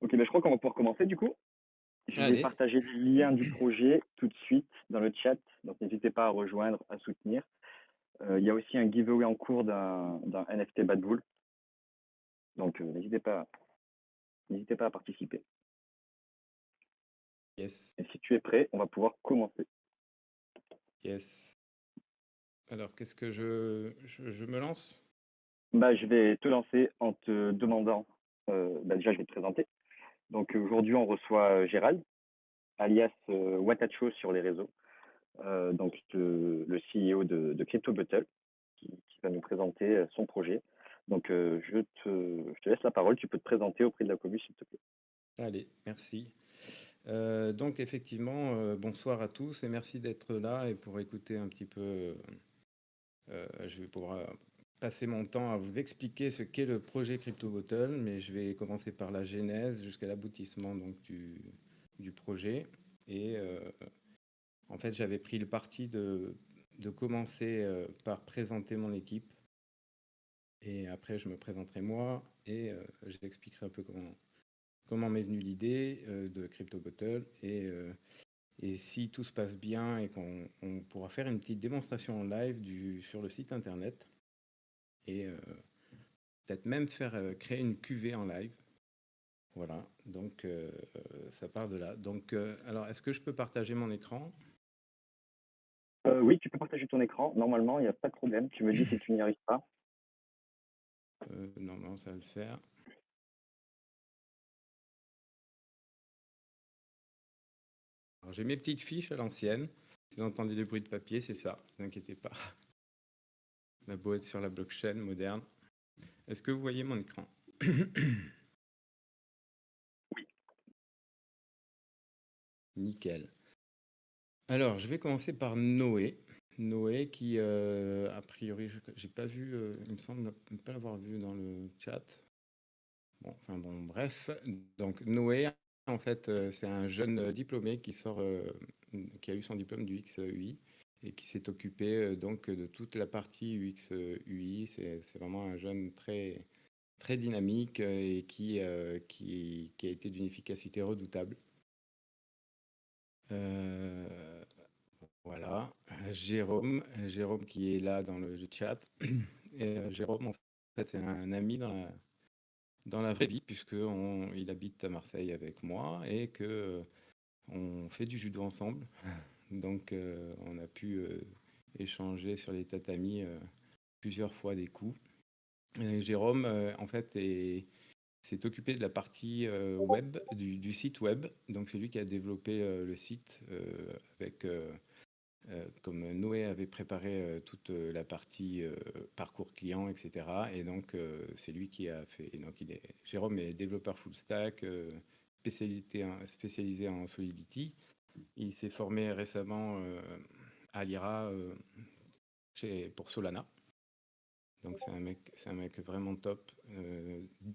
Ok, je crois qu'on va pouvoir commencer du coup. Je vais Allez. partager le lien du projet tout de suite dans le chat, donc n'hésitez pas à rejoindre, à soutenir. Il y a aussi un giveaway en cours d'un NFT Bad Bull, donc n'hésitez pas à participer. Yes, Et si tu es prêt, on va pouvoir commencer. yes. Alors, qu'est-ce que je me lance? Je vais te lancer en te demandant, déjà je vais te présenter. Donc aujourd'hui on reçoit Gérald, alias Watacho sur les réseaux, le CEO de Crypto Buttle, qui va nous présenter son projet. Donc je te laisse la parole, tu peux te présenter auprès de la commu s'il te plaît. Allez, merci. Donc, effectivement, bonsoir à tous et merci d'être là et pour écouter un petit peu. Je vais pouvoir passer mon temps à vous expliquer ce qu'est le projet Crypto Bottle, mais je vais commencer par la genèse jusqu'à l'aboutissement donc du projet. Et en fait, j'avais pris le parti de commencer par présenter mon équipe. Et après, je me présenterai moi et j'expliquerai un peu comment m'est venue l'idée de Crypto Bottle. Et si tout se passe bien et qu'on pourra faire une petite démonstration en live sur le site internet et peut-être même faire créer une cuvée en live. Voilà, donc ça part de là. Donc, alors, est-ce que je peux partager mon écran? Oui, tu peux partager ton écran, normalement, il n'y a pas de problème. Tu me dis si tu n'y arrives pas. Non, non, ça va le faire. Alors, j'ai mes petites fiches à l'ancienne. Si vous entendez des bruits de papier, c'est ça, ne vous inquiétez pas. La beau être sur la blockchain moderne. Est-ce que vous voyez mon écran? Nickel. Alors, je vais commencer par Noé. Noé qui, a priori, j'ai pas vu, il me semble ne pas l'avoir vu dans le chat. Bon, enfin bon, bref. Donc Noé, en fait, c'est un jeune diplômé qui sort, qui a eu son diplôme du XUI et qui s'est occupé donc de toute la partie UX UI. C'est vraiment un jeune très, très dynamique et qui a été d'une efficacité redoutable. Euh, voilà. Jérôme qui est là dans le chat. Et Jérôme, en fait, c'est un ami dans la vraie vie, puisque il habite à Marseille avec moi et que on fait du judo ensemble. Donc, on a pu échanger sur les tatamis plusieurs fois des coups. Et Jérôme, en fait, s'est occupé de la partie web, du site web. Donc, c'est lui qui a développé le site avec comme Noé avait préparé toute la partie parcours client, etc. Et donc, c'est lui qui a fait. Et donc, Jérôme est développeur full stack, spécialisé en Solidity. Il s'est formé récemment à l'IRA pour Solana. Donc, c'est un mec vraiment top,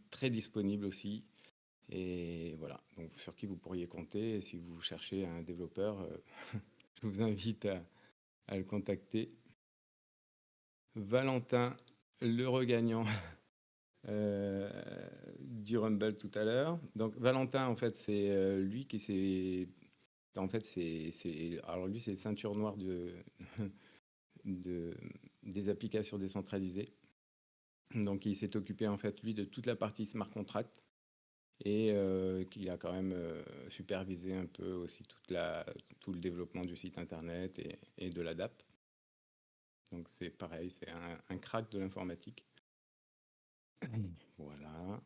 très disponible aussi. Et voilà, donc sur qui vous pourriez compter. Et si vous cherchez un développeur, je vous invite à le contacter. Valentin, le regagnant euh, du Rumble tout à l'heure. Donc Valentin, en fait, c'est lui qui s'est... En fait, alors lui, c'est ceinture noire de, des applications décentralisées. Donc il s'est occupé, en fait, lui, de toute la partie smart contract. Et qu'il a quand même supervisé un peu aussi tout le développement du site internet et de la DApp. Donc c'est pareil, c'est un crack de l'informatique. Voilà.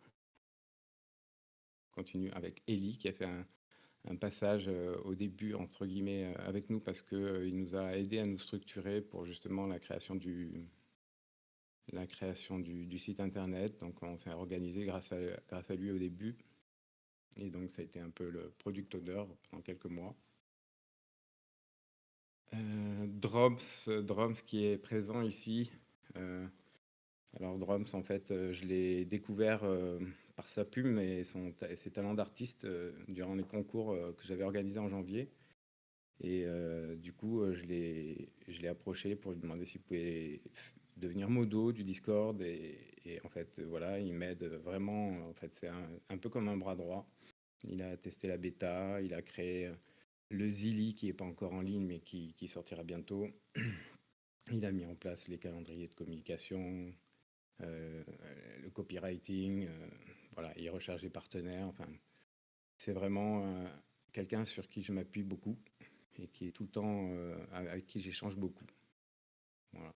Continue avec Ellie qui a fait un passage au début entre guillemets avec nous parce que il nous a aidé à nous structurer pour justement la création du site internet. Donc on s'est organisé grâce à lui au début et donc ça a été un peu le product owner pendant quelques mois. Drums qui est présent ici. Euh, alors Drums, en fait, je l'ai découvert par sa plume et ses talents d'artiste durant les concours que j'avais organisés en janvier. Et du coup, je l'ai approché pour lui demander s'il pouvait devenir modo du Discord et en fait, voilà, il m'aide vraiment. En fait, c'est un peu comme un bras droit. Il a testé la bêta, il a créé le Zili qui n'est pas encore en ligne, mais qui sortira bientôt. Il a mis en place les calendriers de communication, euh, le copywriting, voilà, il recherche des partenaires. Enfin, c'est vraiment quelqu'un sur qui je m'appuie beaucoup et qui est tout le temps avec qui j'échange beaucoup. Voilà.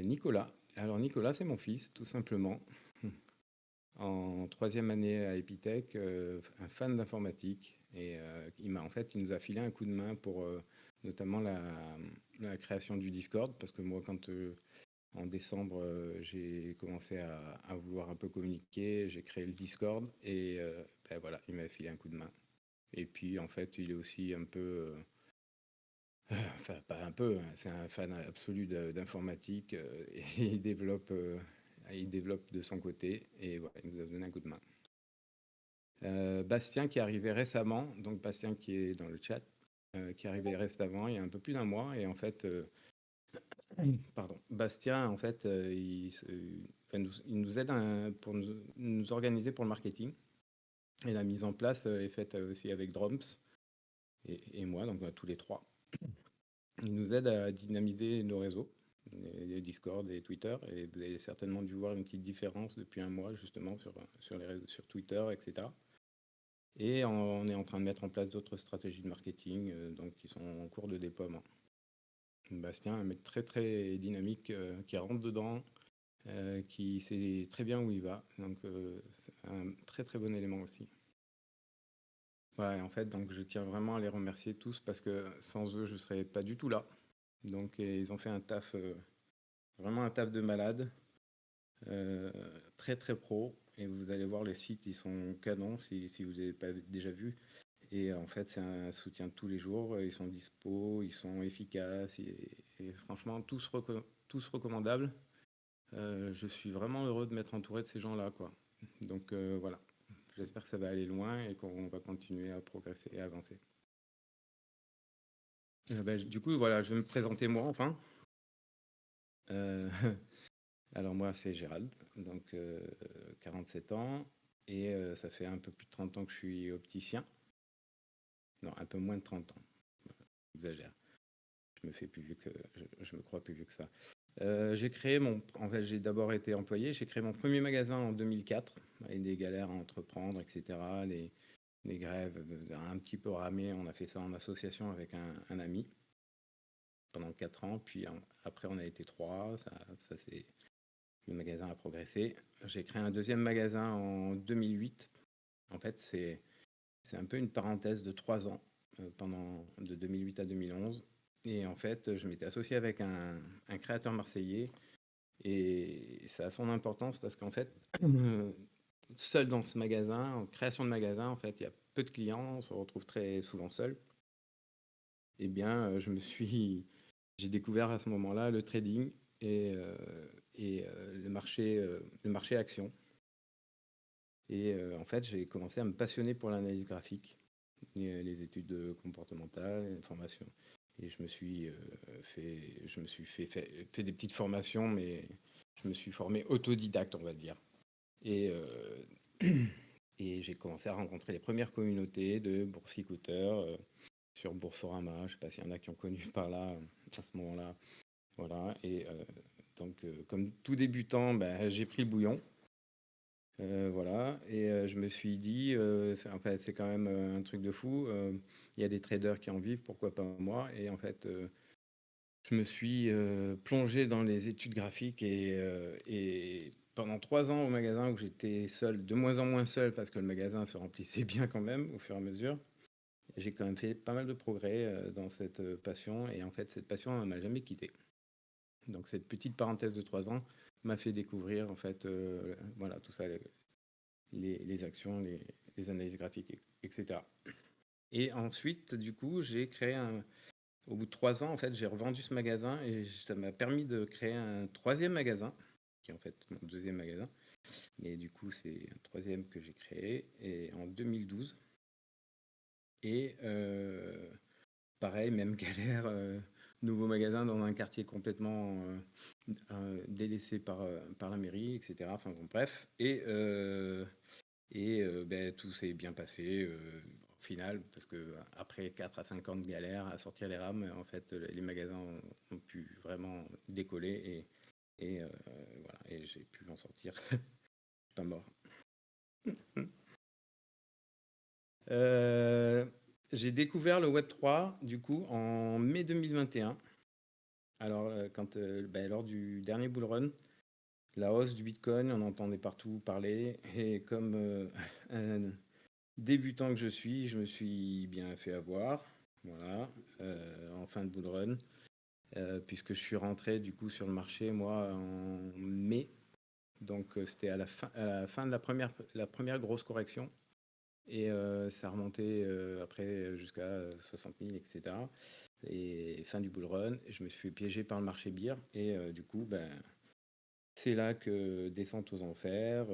Nicolas. Alors Nicolas, c'est mon fils, tout simplement. En troisième année à Epitech, un fan d'informatique. Et il nous a filé un coup de main pour notamment la création du Discord. Parce que moi, quand en décembre, j'ai commencé à vouloir un peu communiquer, j'ai créé le Discord. Et ben voilà, il m'a filé un coup de main. Et puis en fait, il est aussi un peu... enfin, pas un peu, hein, c'est un fan absolu d'informatique et il développe de son côté et voilà, il nous a donné un coup de main. Bastien qui est arrivé récemment, donc Bastien qui est dans le chat, qui est arrivé récemment il y a un peu plus d'un mois et en fait, pardon, Bastien en fait, il nous aide pour nous organiser pour le marketing et la mise en place est faite aussi avec Drums et moi, donc tous les trois. Il nous aide à dynamiser nos réseaux, les Discord et Twitter. Et vous avez certainement dû voir une petite différence depuis un mois, justement, sur les réseaux, sur Twitter, etc. Et on est en train de mettre en place d'autres stratégies de marketing, donc qui sont en cours de déploiement. Bastien, un mec très très dynamique, qui rentre dedans, qui sait très bien où il va. Donc, c'est un très très bon élément aussi. Ouais, en fait, donc je tiens vraiment à les remercier tous parce que sans eux, je ne serais pas du tout là. Donc, ils ont fait un taf, vraiment un taf de malade, très très pro. Et vous allez voir, les sites, ils sont canons si vous n'avez pas déjà vu. Et en fait, c'est un soutien de tous les jours. Ils sont dispo, ils sont efficaces et franchement, tous recommandables. Je suis vraiment heureux de m'être entouré de ces gens-là, quoi. Donc voilà, j'espère que ça va aller loin et qu'on va continuer à progresser et avancer. Du coup, voilà, je vais me présenter moi enfin. Euh, alors moi, c'est Gérald, donc 47 ans, et ça fait un peu plus de 30 ans que je suis opticien. Non, un peu moins de 30 ans, j'exagère. Je me fais plus vieux que, je me crois plus vieux que ça. En fait, j'ai d'abord été employé. J'ai créé mon premier magasin en 2004, avec des galères à entreprendre, etc. Les grèves, un petit peu ramé. On a fait ça en association avec un ami pendant 4 ans. Puis après, on a été 3. Le magasin a progressé. J'ai créé un deuxième magasin en 2008. En fait, c'est un peu une parenthèse de 3 ans, de 2008 à 2011. Et en fait, je m'étais associé avec un créateur marseillais. Et ça a son importance parce qu'en fait, seul dans ce magasin, en création de magasin, en fait, il y a peu de clients, on se retrouve très souvent seul. Eh bien, j'ai découvert à ce moment-là le trading et le marché action. Et en fait, j'ai commencé à me passionner pour l'analyse graphique, les études comportementales, les formations. Et je me suis fait des petites formations, mais je me suis formé autodidacte, on va dire. Et, et j'ai commencé à rencontrer les premières communautés de boursicouteurs sur Boursorama. Je ne sais pas s'il y en a qui ont connu par là, à ce moment-là. Voilà. Et donc, comme tout débutant, ben, j'ai pris le bouillon. Voilà, et je me suis dit, c'est quand même un truc de fou. Il y a des traders qui en vivent, pourquoi pas moi? Et en fait, je me suis plongé dans les études graphiques et pendant 3 ans au magasin où j'étais seul, de moins en moins seul parce que le magasin se remplissait bien quand même au fur et à mesure. J'ai quand même fait pas mal de progrès dans cette passion et en fait, cette passion ne m'a jamais quitté. Donc, cette petite parenthèse de 3 ans m'a fait découvrir en fait, voilà, tout ça, les actions, les analyses graphiques, etc. Et ensuite, du coup, au bout de 3 ans, en fait, j'ai revendu ce magasin et ça m'a permis de créer un troisième magasin, qui est en fait mon deuxième magasin. Mais du coup, c'est un troisième que j'ai créé et en 2012. Et pareil, même galère, nouveau magasin dans un quartier complètement délaissé par la mairie, etc. Enfin bon, bref. Ben, tout s'est bien passé au final, parce que après 4 à 5 ans de galère à sortir les rames, en fait, les magasins ont pu vraiment décoller voilà, et j'ai pu m'en sortir. Je suis pas mort. Euh, j'ai découvert le Web3 du coup en mai 2021. Alors, lors du dernier bull run, la hausse du Bitcoin, on entendait partout parler. Et comme un débutant que je suis, je me suis bien fait avoir. Voilà, en fin de bull run. Puisque je suis rentré du coup sur le marché, moi, en mai. Donc, c'était à la fin de la première grosse correction. Et ça remontait après jusqu'à 60 000, etc. Et fin du bull run, je me suis fait piéger par le marché beer. Et du coup, ben, c'est là que descente aux enfers,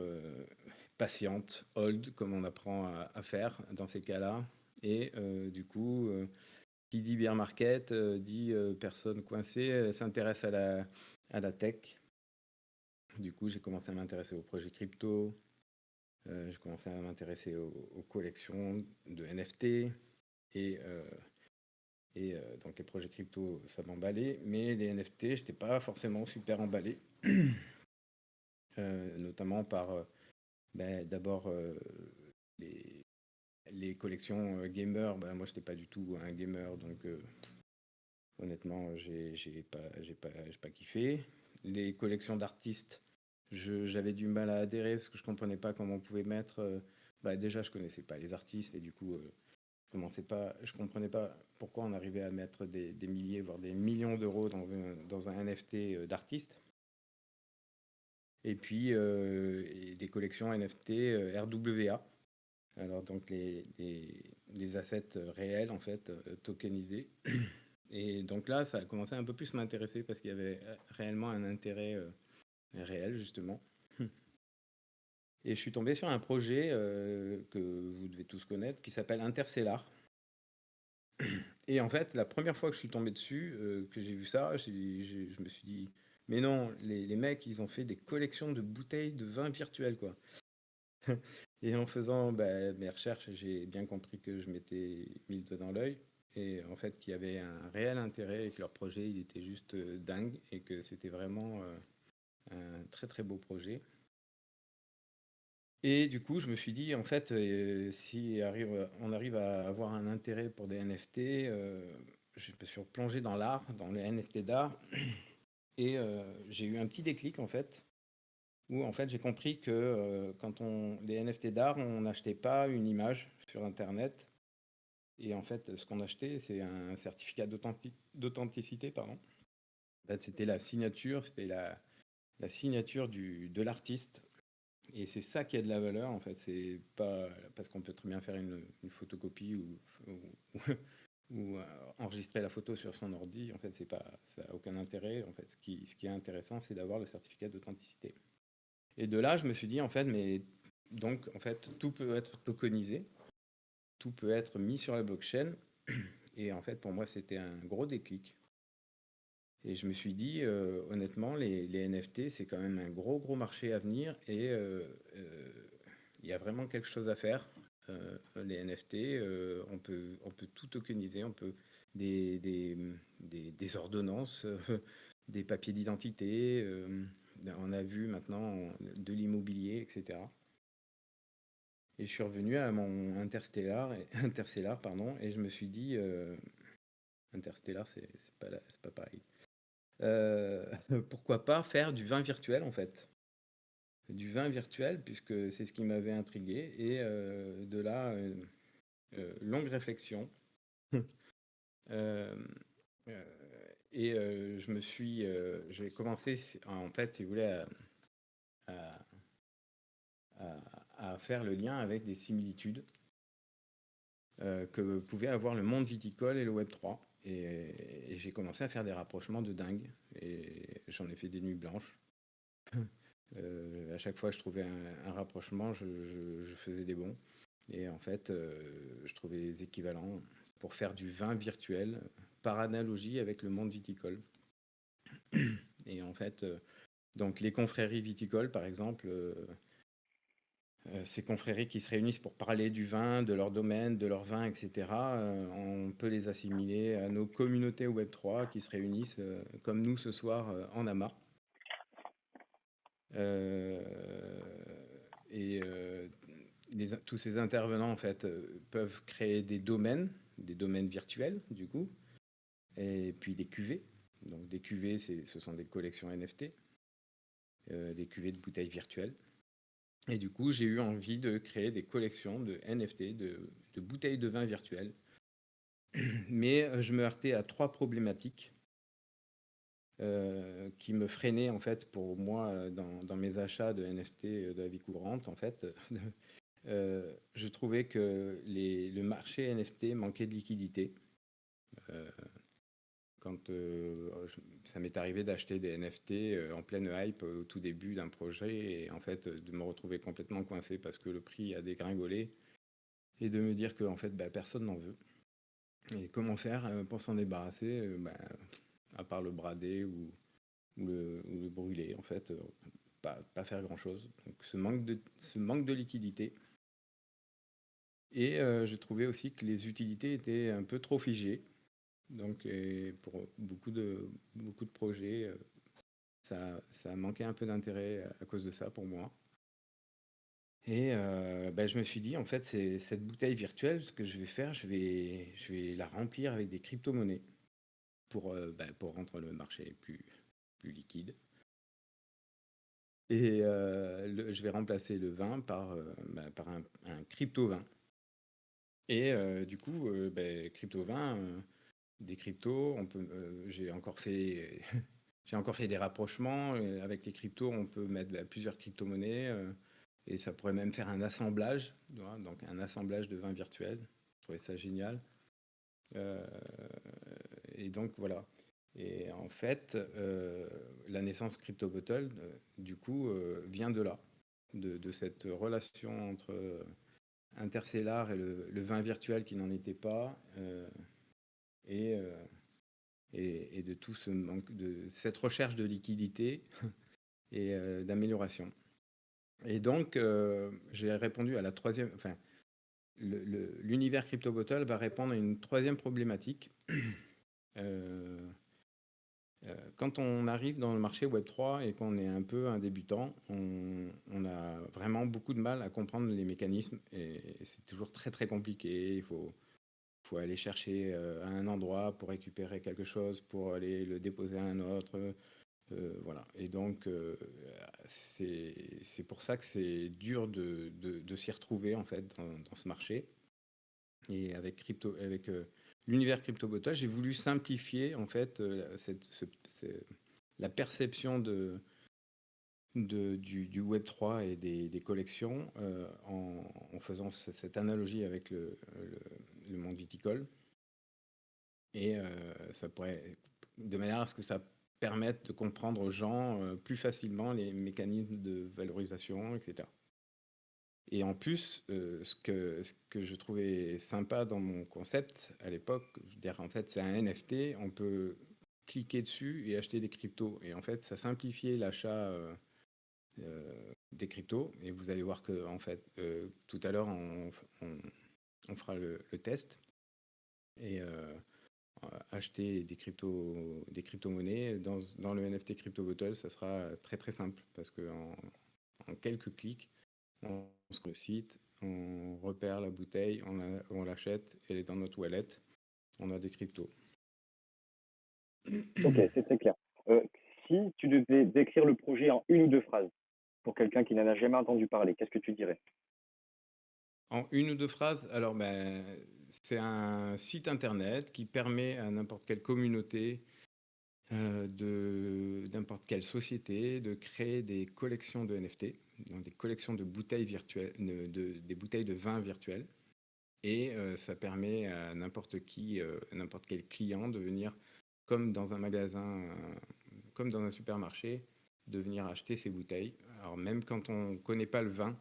patiente, hold, comme on apprend à faire dans ces cas-là. Et du coup, qui dit bear market, dit personne coincée, s'intéresse à la tech. Du coup, j'ai commencé à m'intéresser aux projets crypto, j'ai commencé à m'intéresser aux collections de NFT. Et, donc les projets crypto, ça m'emballait, mais les NFT, je n'étais pas forcément super emballé, notamment par d'abord les collections gamer. Moi, je n'étais pas du tout un gamer, donc honnêtement, j'ai pas kiffé. Les collections d'artistes, j'avais du mal à adhérer parce que je comprenais pas comment on pouvait mettre. Déjà, je connaissais pas les artistes et du coup, je comprenais pas pourquoi on arrivait à mettre des milliers, voire des millions d'euros dans un NFT d'artistes. Et puis, des collections NFT RWA. Alors, donc, les assets réels, en fait, tokenisés. Et donc là, ça a commencé à un peu plus m'intéresser parce qu'il y avait réellement un intérêt réel, justement. Et je suis tombé sur un projet que vous devez tous connaître qui s'appelle Interstellar. Et en fait, la première fois que je suis tombé dessus, que j'ai vu ça, je me suis dit, mais non, les mecs, ils ont fait des collections de bouteilles de vin virtuel, quoi. Et en faisant mes recherches, j'ai bien compris que je m'étais mis le doigt dans l'œil. Et en fait, qu'il y avait un réel intérêt et que leur projet, il était juste dingue et que c'était vraiment un très très beau projet. Et du coup, je me suis dit, en fait, si on arrive à avoir un intérêt pour des NFT, je me suis replongé dans l'art, dans les NFT d'art, et j'ai eu un petit déclic, en fait, où en fait j'ai compris que les NFT d'art, on n'achetait pas une image sur Internet, et en fait, ce qu'on achetait, c'est un certificat d'authenticité, pardon. En fait, c'était la signature, la signature de l'artiste. Et c'est ça qui a de la valeur, en fait. C'est pas parce qu'on peut très bien faire une photocopie ou, enregistrer la photo sur son ordi. En fait, ça n'a aucun intérêt. En fait, ce qui est intéressant, c'est d'avoir le certificat d'authenticité. Et de là, je me suis dit, en fait, mais donc, en fait, tout peut être tokenisé, tout peut être mis sur la blockchain. Et en fait, pour moi, c'était un gros déclic. Et je me suis dit, honnêtement, les NFT, c'est quand même un gros marché à venir et il y a vraiment quelque chose à faire. Les NFT, on peut tout tokeniser, on peut des ordonnances, des papiers d'identité, on a vu maintenant de l'immobilier, etc. Et je suis revenu à mon Interstellar, pardon, et je me suis dit, Interstellar, c'est pas pareil. Euh, pourquoi pas faire du vin virtuel en fait. Du vin virtuel puisque c'est ce qui m'avait intrigué et de là, longue réflexion. Euh, euh, j'ai commencé en fait, si vous voulez, à, à faire le lien avec des similitudes que pouvait avoir le monde viticole et le Web3. Et j'ai commencé à faire des rapprochements de dingue et j'en ai fait des nuits blanches. À chaque fois que je trouvais un rapprochement, je faisais des bons. Et en fait, je trouvais des équivalents pour faire du vin virtuel par analogie avec le monde viticole. Et en fait, donc les confréries viticoles, par exemple, ces confréries qui se réunissent pour parler du vin, de leur domaine, de leur vin, etc., on peut les assimiler à nos communautés Web3 qui se réunissent, comme nous ce soir, en amas. Euh, et tous ces intervenants, en fait, peuvent créer des domaines virtuels, du coup, et puis des cuvées. Donc des cuvées, ce sont des collections NFT, des cuvées de bouteilles virtuelles. Et du coup, j'ai eu envie de créer des collections de NFT, de bouteilles de vin virtuelles. Mais je me heurtais à 3 problématiques qui me freinaient, en fait, pour moi, dans mes achats de NFT de la vie courante, en fait. Je trouvais que le marché NFT manquait de liquidité. Euh, Quand ça m'est arrivé d'acheter des NFT en pleine hype au tout début d'un projet et en fait de me retrouver complètement coincé parce que le prix a dégringolé et de me dire que en fait personne n'en veut. Et comment faire pour s'en débarrasser à part le brader ou le brûler en fait, pas faire grand chose. Donc ce manque de liquidité. Et j'ai trouvé aussi que les utilités étaient un peu trop figées. Donc pour beaucoup de projets, ça manquait un peu d'intérêt à cause de ça pour moi. Et je me suis dit, en fait, c'est cette bouteille virtuelle, ce que je vais faire, je vais la remplir avec des crypto-monnaies pour rendre le marché plus liquide. Et je vais remplacer le vin par un crypto-vin. Et du coup, crypto-vin, des cryptos, j'ai encore fait j'ai encore fait des rapprochements. Avec les cryptos, on peut mettre plusieurs crypto-monnaies et ça pourrait même faire un assemblage, tu vois, donc un assemblage de vin virtuel. Je trouvais ça génial. Euh, et donc voilà. Et en fait, la naissance Crypto Bottle, du coup, vient de là, de cette relation entre Interstellar et le vin virtuel qui n'en était pas, et, euh, et de tout ce manque, de cette recherche de liquidité et d'amélioration. Et donc, j'ai répondu à la troisième, enfin, l'univers Crypto Bottle va répondre à une troisième problématique. Euh, Quand on arrive dans le marché Web3 et qu'on est un peu un débutant, on a vraiment beaucoup de mal à comprendre les mécanismes et c'est toujours très très compliqué. Faut aller chercher à un endroit pour récupérer quelque chose, pour aller le déposer à un autre. Voilà. Et donc, c'est pour ça que c'est dur de s'y retrouver en fait dans ce marché. Et avec l'univers CryptoBota, j'ai voulu simplifier en fait la perception du Web3 et des collections en faisant cette analogie avec le monde viticole. Et ça pourrait, de manière à ce que ça permette de comprendre aux gens plus facilement les mécanismes de valorisation, etc. Et en plus, ce que je trouvais sympa dans mon concept à l'époque, je veux dire, en fait, c'est un NFT, on peut cliquer dessus et acheter des cryptos. Et en fait, ça simplifiait l'achat des cryptos. Et vous allez voir que, en fait, tout à l'heure, on fera le test. Et acheter des crypto-monnaies dans le NFT Crypto Bottle, ça sera très très simple parce que en quelques clics, on se le site, on repère la bouteille, on l'achète, elle est dans notre wallet, on a des cryptos. Ok, c'est très clair. Euh, Si tu devais décrire le projet en une ou deux phrases pour quelqu'un qui n'en a jamais entendu parler, qu'est-ce que tu dirais? En une ou deux phrases, alors c'est un site internet qui permet à n'importe quelle communauté de n'importe quelle société de créer des collections de NFT, donc des collections de bouteilles virtuelles, des bouteilles de vin virtuelles. Et ça permet à n'importe qui, n'importe quel client de venir, comme dans un magasin, comme dans un supermarché, de venir acheter ses bouteilles. Alors même quand on ne connaît pas le vin,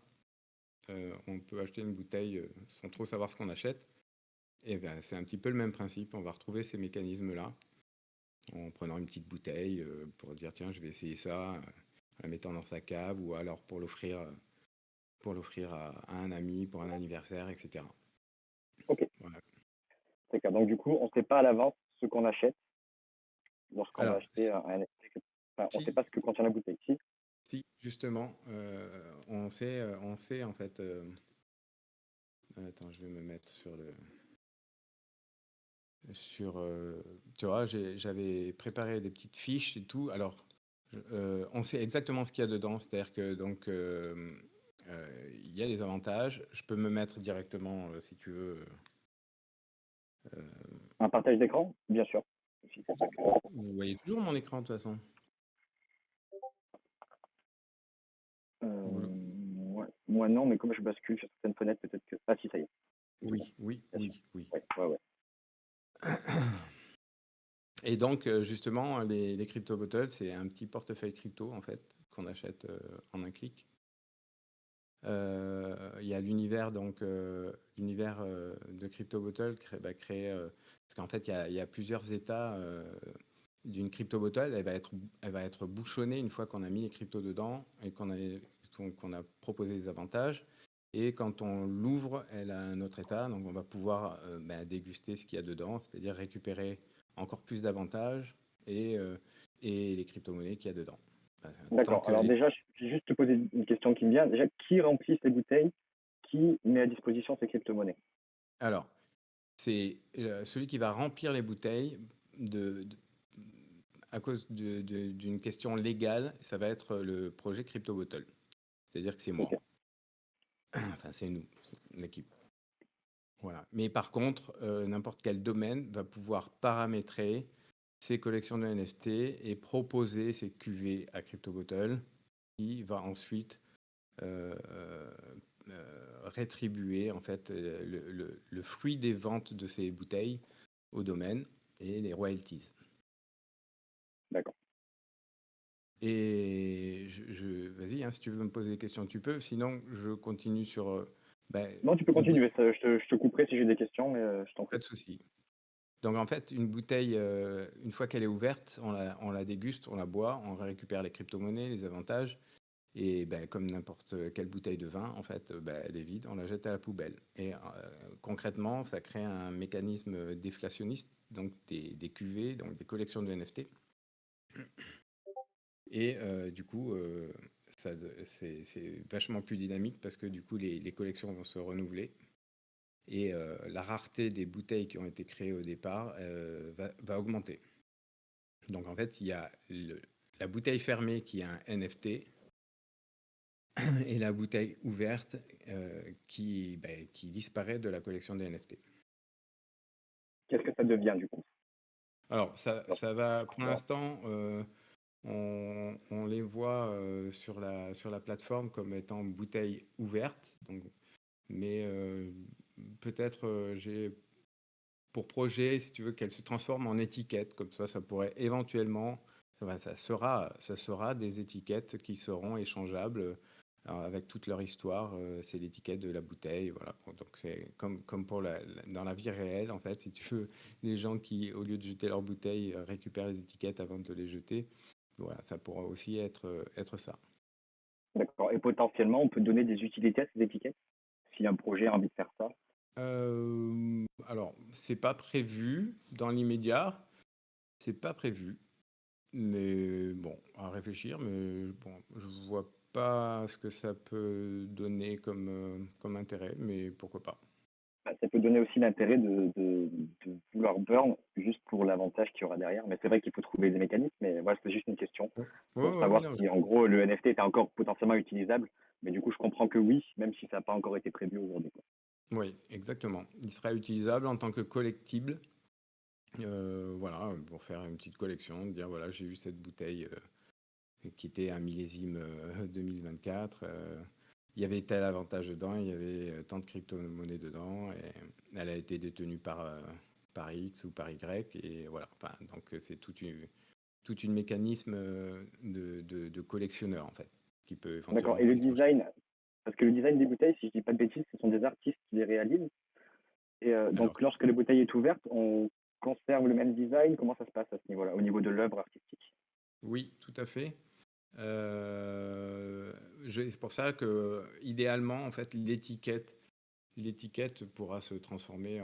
on peut acheter une bouteille sans trop savoir ce qu'on achète. Et ben, c'est un petit peu le même principe, on va retrouver ces mécanismes-là. en prenant une petite bouteille pour dire tiens, je vais essayer ça, en la mettant dans sa cave, ou alors pour l'offrir à un ami pour un anniversaire, etc. Ok, Voilà. c'est clair. Donc du coup, on ne sait pas à l'avance ce qu'on achète lorsqu'on va Alors, acheter un NFT. Enfin, on ne sait si, pas ce que contient la bouteille. Si, si, justement, on sait en fait. Attends, je vais me mettre tu vois, j'avais préparé des petites fiches et tout. Alors, on sait exactement ce qu'il y a dedans, c'est-à-dire que donc il y a des avantages. Je peux me mettre directement, si tu veux. euh, un partage d'écran, bien sûr. Si. Vous voyez toujours mon écran de toute façon. Vous le- Moi non, mais comme je bascule sur certaines fenêtres, peut-être que. Ah si, ça y est. Une seconde. Oui, oui, Bien sûr. oui, oui. Ouais, ouais, ouais. Et donc, justement, les crypto bottles, c'est un petit portefeuille crypto en fait qu'on achète en un clic. Il y a l'univers l'univers de Crypto Bottle créé parce qu'en fait il y a plusieurs états d'une Crypto Bottle. Elle va être bouchonnée une fois qu'on a mis les cryptos dedans et qu'on a proposé des avantages. Et quand on l'ouvre, elle a un autre état, donc on va pouvoir déguster ce qu'il y a dedans, c'est-à-dire récupérer encore plus d'avantages et, euh, et les crypto-monnaies qu'il y a dedans. Tant D'accord. que Alors les déjà, je vais juste te poser une question qui me vient. Déjà, qui remplit ces bouteilles? Qui met à disposition ces crypto-monnaies? Alors, c'est celui qui va remplir les bouteilles à cause d'une question légale, ça va être le projet Crypto Bottle. C'est-à-dire que c'est moi. Ok. Enfin, c'est nous, c'est l'équipe. Voilà. Mais par contre, n'importe quel domaine va pouvoir paramétrer ses collections de NFT et proposer ses cuvées à Crypto Bottle, qui va ensuite euh, euh, rétribuer en fait le fruit des ventes de ces bouteilles au domaine et les royalties. D'accord. Et vas-y, hein, si tu veux me poser des questions, tu peux. Sinon, je continue sur Non, tu peux une bouteille. continuer. Je te couperai si j'ai des questions, mais je t'en Pas prie. de souci. Donc en fait, une bouteille, une fois qu'elle est ouverte, on la déguste, on la boit, on récupère les crypto-monnaies, les avantages. Et comme n'importe quelle bouteille de vin, en fait, elle est vide, on la jette à la poubelle. Et concrètement, ça crée un mécanisme déflationniste, donc des cuvées, donc des collections de NFT. Et du coup, c'est vachement plus dynamique parce que du coup, les collections vont se renouveler. Et la rareté des bouteilles qui ont été créées au départ va augmenter. Donc en fait, il y a la bouteille fermée qui est un NFT et la bouteille ouverte qui disparaît de la collection des NFT. Qu'est-ce que ça devient du coup? Alors, Alors, ça va, pour alors, l'instant, on les voit sur la plateforme comme étant bouteille ouverte. Donc, mais peut-être j'ai pour projet, si tu veux, qu'elle se transforme en étiquette. Comme ça pourrait éventuellement, ça sera des étiquettes qui seront échangeables. Alors, avec toute leur histoire, c'est l'étiquette de la bouteille, voilà. Donc c'est comme pour dans la vie réelle, en fait, si tu veux, les gens qui, au lieu de jeter leur bouteille, récupèrent les étiquettes avant de les jeter. Voilà, ça pourra aussi être ça. d'accord. Et potentiellement, on peut donner des utilités à ces étiquettes si un projet a envie de faire ça. Alors, c'est pas prévu dans l'immédiat, c'est pas prévu. Mais bon, à réfléchir, mais bon, je vois pas ce que ça peut donner comme intérêt, mais pourquoi pas. Bah, ça peut donner aussi l'intérêt de vouloir burn juste pour l'avantage qu'il y aura derrière. Mais c'est vrai qu'il faut trouver des mécanismes. Mais voilà, c'est juste une question Ouais, pour ouais, ouais, savoir non, si en gros le NFT était encore potentiellement utilisable. Mais du coup, je comprends que oui, même si ça n'a pas encore été prévu aujourd'hui, quoi. oui, exactement. Il sera utilisable en tant que collectible, voilà, pour faire une petite collection, dire voilà, j'ai eu cette bouteille qui était un millésime 2024. Il y avait tel avantage dedans, il y avait tant de crypto-monnaies dedans, et elle a été détenue par X ou par Y, et voilà. Enfin, donc c'est tout une mécanisme de collectionneur, en fait, qui peut D'accord. éventuellement Et le être. design, parce que le design des bouteilles, si je dis pas de bêtises, ce sont des artistes qui les réalisent. Et Alors, donc, lorsque la bouteille est ouverte, conservent le même design? Comment ça se passe à ce niveau-là, au niveau de l'œuvre artistique? Oui, tout à fait. C'est pour ça que, idéalement, en fait, l'étiquette pourra se transformer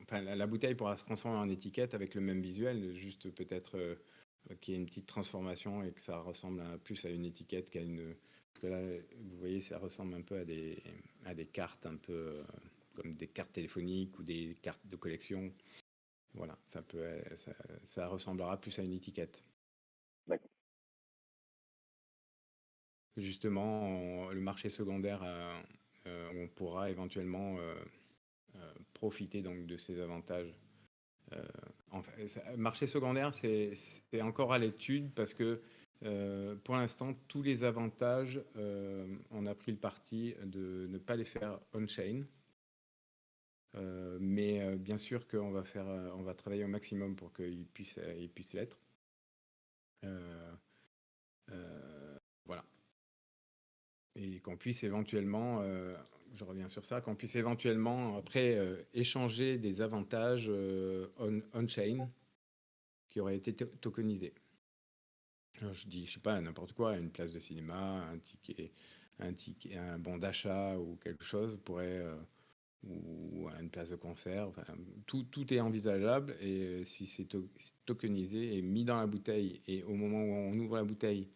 enfin, la bouteille pourra se transformer en étiquette avec le même visuel, juste peut-être qu'il y ait une petite transformation et que ça ressemble plus à une étiquette qu'à une. Parce que là, vous voyez, ça ressemble un peu à des cartes, un peu comme des cartes téléphoniques ou des cartes de collection. Voilà, ça ressemblera plus à une étiquette. D'accord. Justement, le marché secondaire, on pourra éventuellement profiter donc de ces avantages. Marché secondaire, c'est encore à l'étude parce que pour l'instant, tous les avantages, on a pris le parti de ne pas les faire on-chain. Mais bien sûr qu'on va on va travailler au maximum pour qu'ils puissent l'être. Voilà. Et qu'on puisse éventuellement, je reviens sur ça, qu'on puisse éventuellement après échanger des avantages on-chain qui auraient été tokenisés. Alors je dis, je sais pas, n'importe quoi, une place de cinéma, un bon d'achat ou quelque chose pourrait, ou une place de concert, enfin, tout est envisageable et si c'est tokenisé et mis dans la bouteille et au moment où on ouvre la bouteille,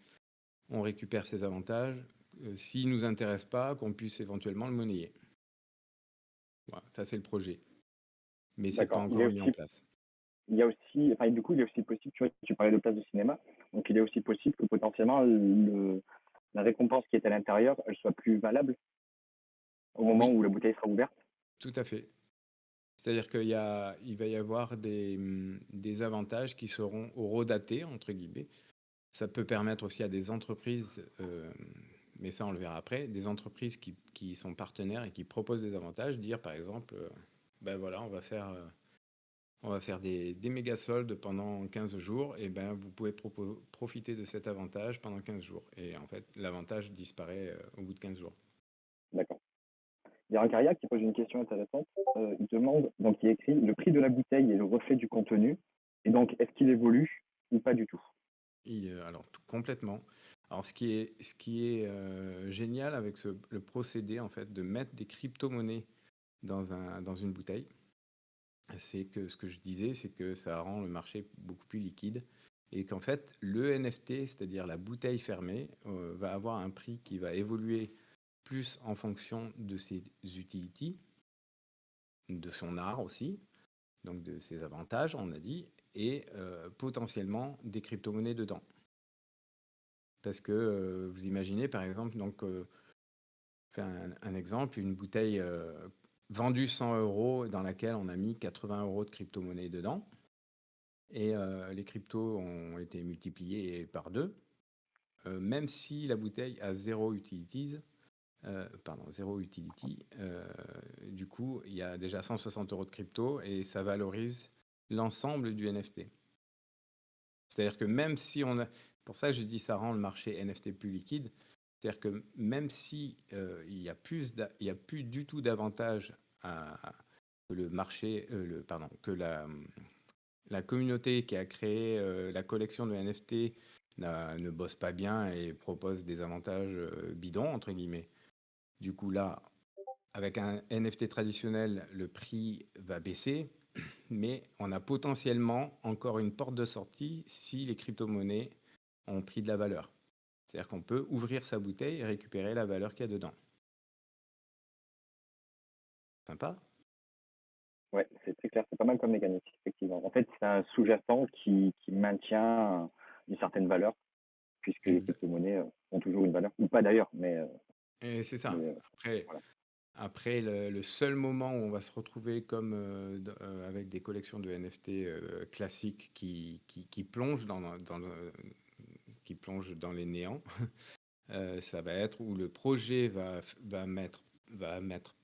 on récupère ces avantages. S'il ne nous intéresse pas, qu'on puisse éventuellement le monnayer. Voilà, ça c'est le projet. Mais c'est pas D'accord. encore mis en place. Il y a aussi, enfin, du coup, il est aussi possible, tu vois, tu parlais de place de cinéma, donc il est aussi possible que potentiellement la récompense qui est à l'intérieur, elle soit plus valable au moment Oui, où la bouteille sera ouverte. tout à fait. C'est-à-dire il va y avoir des avantages qui seront horodatés, entre guillemets. Ça peut permettre aussi à des entreprises, mais ça on le verra après, des entreprises qui sont partenaires et qui proposent des avantages, dire par exemple, ben voilà, on va faire des méga soldes pendant 15 jours, et ben vous pouvez profiter de cet avantage pendant 15 jours. Et en fait, l'avantage disparaît au bout de 15 jours. D'accord. Il y a un carrière qui pose une question intéressante. Il demande, donc il écrit, le prix de la bouteille est le reflet du contenu, et donc est-ce qu'il évolue ou pas du tout? Alors, complètement. Alors, ce qui est génial avec le procédé, en fait, de mettre des crypto-monnaies dans une bouteille, c'est que ce que je disais, c'est que ça rend le marché beaucoup plus liquide et qu'en fait, le NFT, c'est-à-dire la bouteille fermée, va avoir un prix qui va évoluer plus en fonction de ses utilities, de son art aussi, donc de ses avantages, on a dit, et potentiellement des crypto-monnaies dedans. Parce que vous imaginez, par exemple, donc, faire un exemple, une bouteille vendue 100 euros dans laquelle on a mis 80 euros de crypto-monnaie dedans. Et les cryptos ont été multipliés par 2. Même si la bouteille a zéro utilities, zéro utility, du coup, il y a déjà 160 euros de crypto et ça valorise l'ensemble du NFT. C'est-à-dire que même si on a. Pour ça, j'ai dit ça rend le marché NFT plus liquide. C'est-à-dire que même si il y a plus du tout d'avantage que le marché, que la communauté qui a créé la collection de NFT ne bosse pas bien et propose des avantages bidons, entre guillemets. Du coup, là, avec un NFT traditionnel, le prix va baisser, mais on a potentiellement encore une porte de sortie si les crypto-monnaies ont pris de la valeur. C'est-à-dire qu'on peut ouvrir sa bouteille et récupérer la valeur qu'il y a dedans. Sympa? Ouais, c'est très clair, c'est pas mal comme mécanique, effectivement. En fait, c'est un sous-jacent qui maintient une certaine valeur, puisque les Exa- crypto-monnaies ont toujours une valeur, ou pas d'ailleurs, Et c'est ça. mais Après, voilà. après le seul moment où on va se retrouver comme avec des collections de NFT classiques qui plongent qui plongent dans les néants, ça va être où le projet va mettre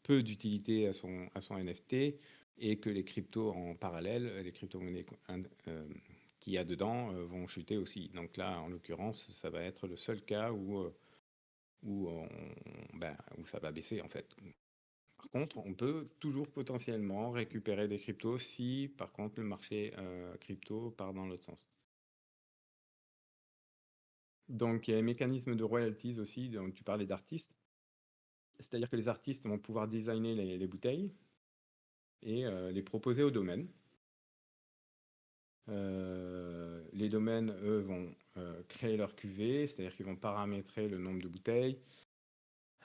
peu d'utilité à son NFT et que les cryptos en parallèle, les crypto-monnaies qu'il y a dedans vont chuter aussi. Donc là, en l'occurrence, ça va être le seul cas où ça va baisser en fait. contre, on peut toujours potentiellement récupérer des cryptos si, par contre, le marché crypto part dans l'autre sens. Donc, il y a les mécanismes de royalties aussi, donc tu parlais d'artistes. C'est-à-dire que les artistes vont pouvoir designer les bouteilles et les proposer aux domaines. Les domaines, eux, vont créer leur cuvée, c'est-à-dire qu'ils vont paramétrer le nombre de bouteilles,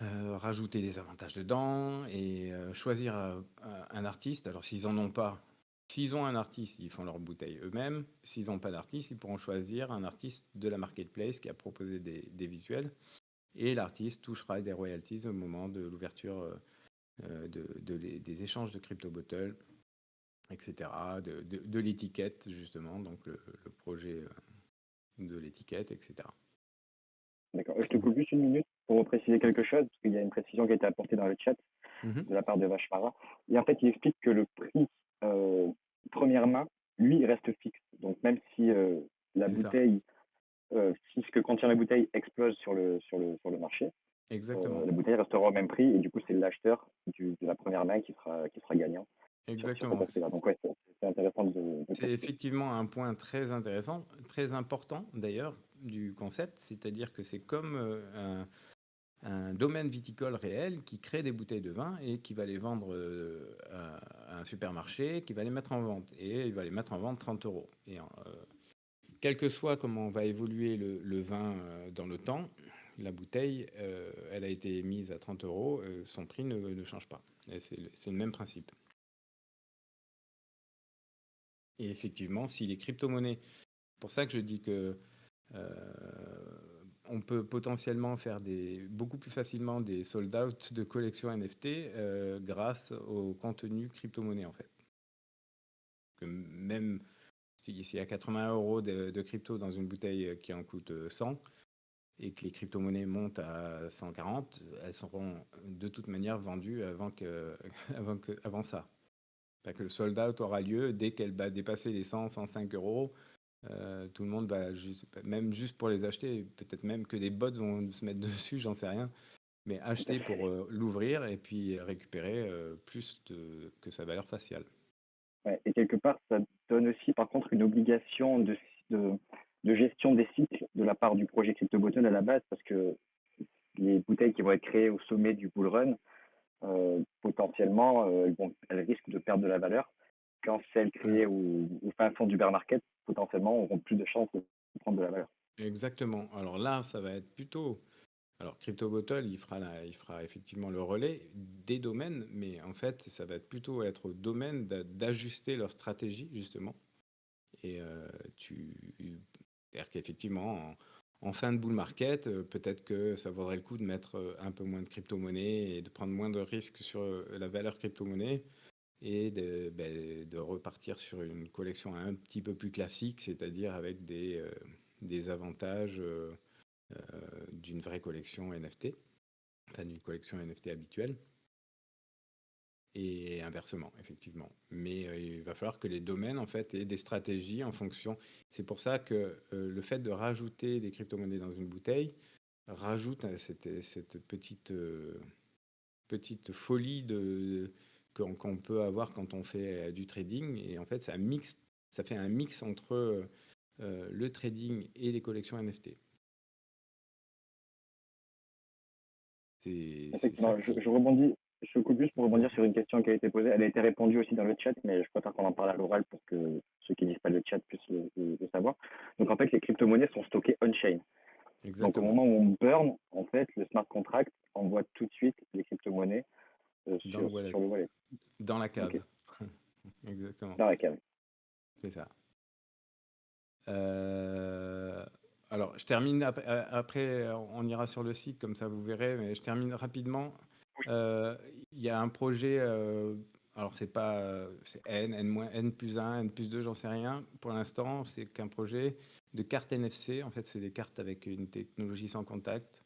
rajouter des avantages dedans et choisir un artiste. Alors, s'ils en ont pas, s'ils ont un artiste, ils font leur bouteille eux-mêmes. S'ils n'ont pas d'artiste, ils pourront choisir un artiste de la marketplace qui a proposé des visuels. Et l'artiste touchera des royalties au moment de l'ouverture des échanges de crypto bottles, etc. De l'étiquette, justement, donc le projet de l'étiquette, etc. D'accord. Je te coupe juste une minute pour préciser quelque chose, parce qu'il y a une précision qui a été apportée dans le chat Mhm. de la part de Vachmara. Et en fait, il explique que le prix première main, lui, reste fixe. Donc même si la C'est ça, bouteille, si ce que contient la bouteille explose sur le marché, exactement. la bouteille restera au même prix et du coup, c'est l'acheteur de la première main qui sera gagnant sur cet Exactement. aspect-là. Donc ouais, c'est intéressant de C'est préciser. effectivement un point très intéressant, très important d'ailleurs du concept, c'est-à-dire que c'est comme un domaine viticole réel qui crée des bouteilles de vin et qui va les vendre à un supermarché, qui va les mettre en vente. Et il va les mettre en vente 30 euros. Et quel que soit comment va évoluer le vin dans le temps, la bouteille, elle a été mise à 30 euros, son prix ne change pas. Et c'est le même principe. Et effectivement, si les crypto-monnaies, pour ça que je dis que on peut potentiellement faire beaucoup plus facilement des sold-out de collections NFT grâce au contenu crypto-monnaie en fait. Que même s'il y a 80 euros de crypto dans une bouteille qui en coûte 100 et que les crypto-monnaies montent à 140, elles seront de toute manière vendues avant ça. Que le sold-out aura lieu dès qu'elle va dépasser les 100, 105 euros. Tout le monde va même juste pour les acheter, peut-être même que des bots vont se mettre dessus, j'en sais rien, mais acheter pour l'ouvrir et puis récupérer plus que sa valeur faciale. Ouais, et quelque part, ça donne aussi, par contre, une obligation de, de gestion des cycles de la part du projet CryptoBottle à la base, parce que les bouteilles qui vont être créées au sommet du bull run, potentiellement, elles risquent de perdre de la valeur. Quand celles créées Alors, au fin fond du bear market, potentiellement, auront plus de chances de prendre de la valeur. exactement. Alors là, ça va être plutôt. Alors, CryptoBottle, il fera effectivement le relais des domaines, mais en fait, ça va être plutôt être au domaine d'ajuster leur stratégie, justement. Et c'est-à-dire qu'effectivement, en fin de bull market, peut-être que ça vaudrait le coup de mettre un peu moins de crypto-monnaie et de prendre moins de risques sur la valeur crypto-monnaie et de repartir sur une collection un petit peu plus classique, c'est-à-dire avec des avantages d'une vraie collection NFT, enfin d'une collection NFT habituelle. Et inversement, effectivement. Mais il va falloir que les domaines, en fait, aient des stratégies en fonction. C'est pour ça que le fait de rajouter des crypto-monnaies dans une bouteille rajoute cette petite folie qu'on peut avoir quand on fait du trading. Et en fait, ça fait un mix entre le trading et les collections NFT. C'est ça Effectivement, qui... je rebondis, je coupe juste pour rebondir Vas-y. sur une question qui a été posée. Elle a été répondue aussi dans le chat, mais je préfère qu'on en parle à l'oral pour que ceux qui lisent pas le chat puissent le savoir. Donc en fait, les crypto-monnaies sont stockées on-chain. Donc au Exactement. moment où on burn, en fait, le smart contract envoie tout de suite les crypto-monnaies Dans le wallet. sur le wallet. Dans la Ok, cave. Exactement. dans la cave. C'est ça. Euh, alors, je termine après, on ira sur le site, comme ça vous verrez, mais je termine rapidement. Il y a un projet, alors c'est pas, c'est N plus 1, N plus 2, j'en sais rien. Pour l'instant, c'est qu'un projet de carte NFC. En fait, c'est des cartes avec une technologie sans contact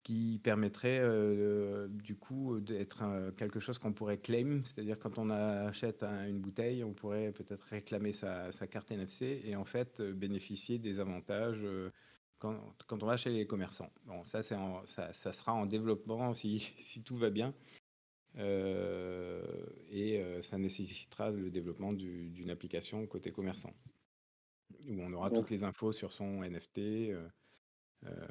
qui permettrait du coup d'être quelque chose qu'on pourrait claim, c'est-à-dire quand on achète une bouteille, on pourrait peut-être réclamer sa carte NFC et en fait bénéficier des avantages quand on va chez les commerçants. Bon, ça sera en développement si tout va bien. Et ça nécessitera le développement d'une application côté commerçant, où on aura Donc, toutes les infos sur son NFT. Euh,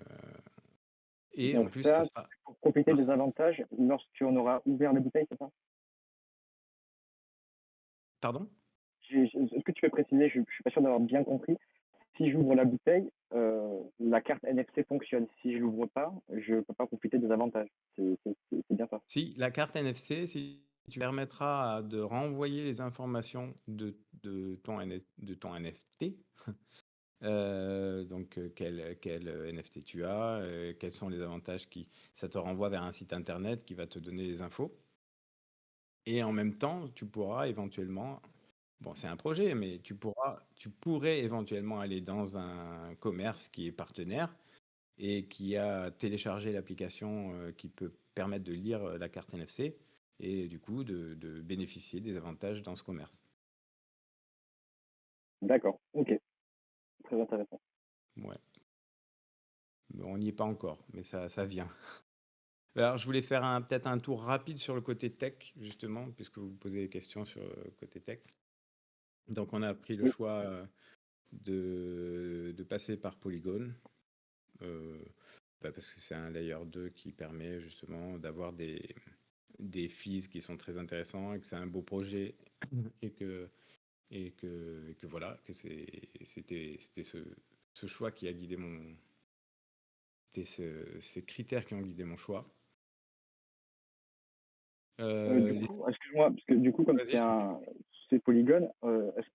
et en donc plus, ça ça, sera... c'est pour profiter Ah, des avantages lorsqu'on aura ouvert la bouteille, c'est ça? pardon? Est-ce que tu peux préciser? Je suis pas sûr d'avoir bien compris. Si j'ouvre la bouteille, la carte NFC fonctionne. Si je l'ouvre pas, je peux pas profiter des avantages. C'est bien ça? Si la carte NFC, si tu permettras de renvoyer les informations de ton NFT, donc quel NFT tu as, quels sont les avantages ça te renvoie vers un site internet qui va te donner les infos. Et en même temps, tu pourras éventuellement, bon, c'est un projet, mais tu pourrais éventuellement aller dans un commerce qui est partenaire et qui a téléchargé l'application qui peut permettre de lire la carte NFC et du coup de bénéficier des avantages dans ce commerce. D'accord, OK, très intéressant. Ouais. Mais on n'y est pas encore, mais ça vient. Alors, je voulais faire peut-être un tour rapide sur le côté tech, justement, puisque vous posez des questions sur le côté tech. Donc, on a pris le Oui, choix de passer par Polygon, euh, parce que c'est un layer 2 qui permet justement d'avoir des fees qui sont très intéressants et que c'est un beau projet et que voilà, que c'était ce choix qui a guidé c'était ces critères qui ont guidé mon choix. du Les... coup, excuse-moi, parce que du coup, comme Vas-y, je t'en prie. c'est Polygon, est-ce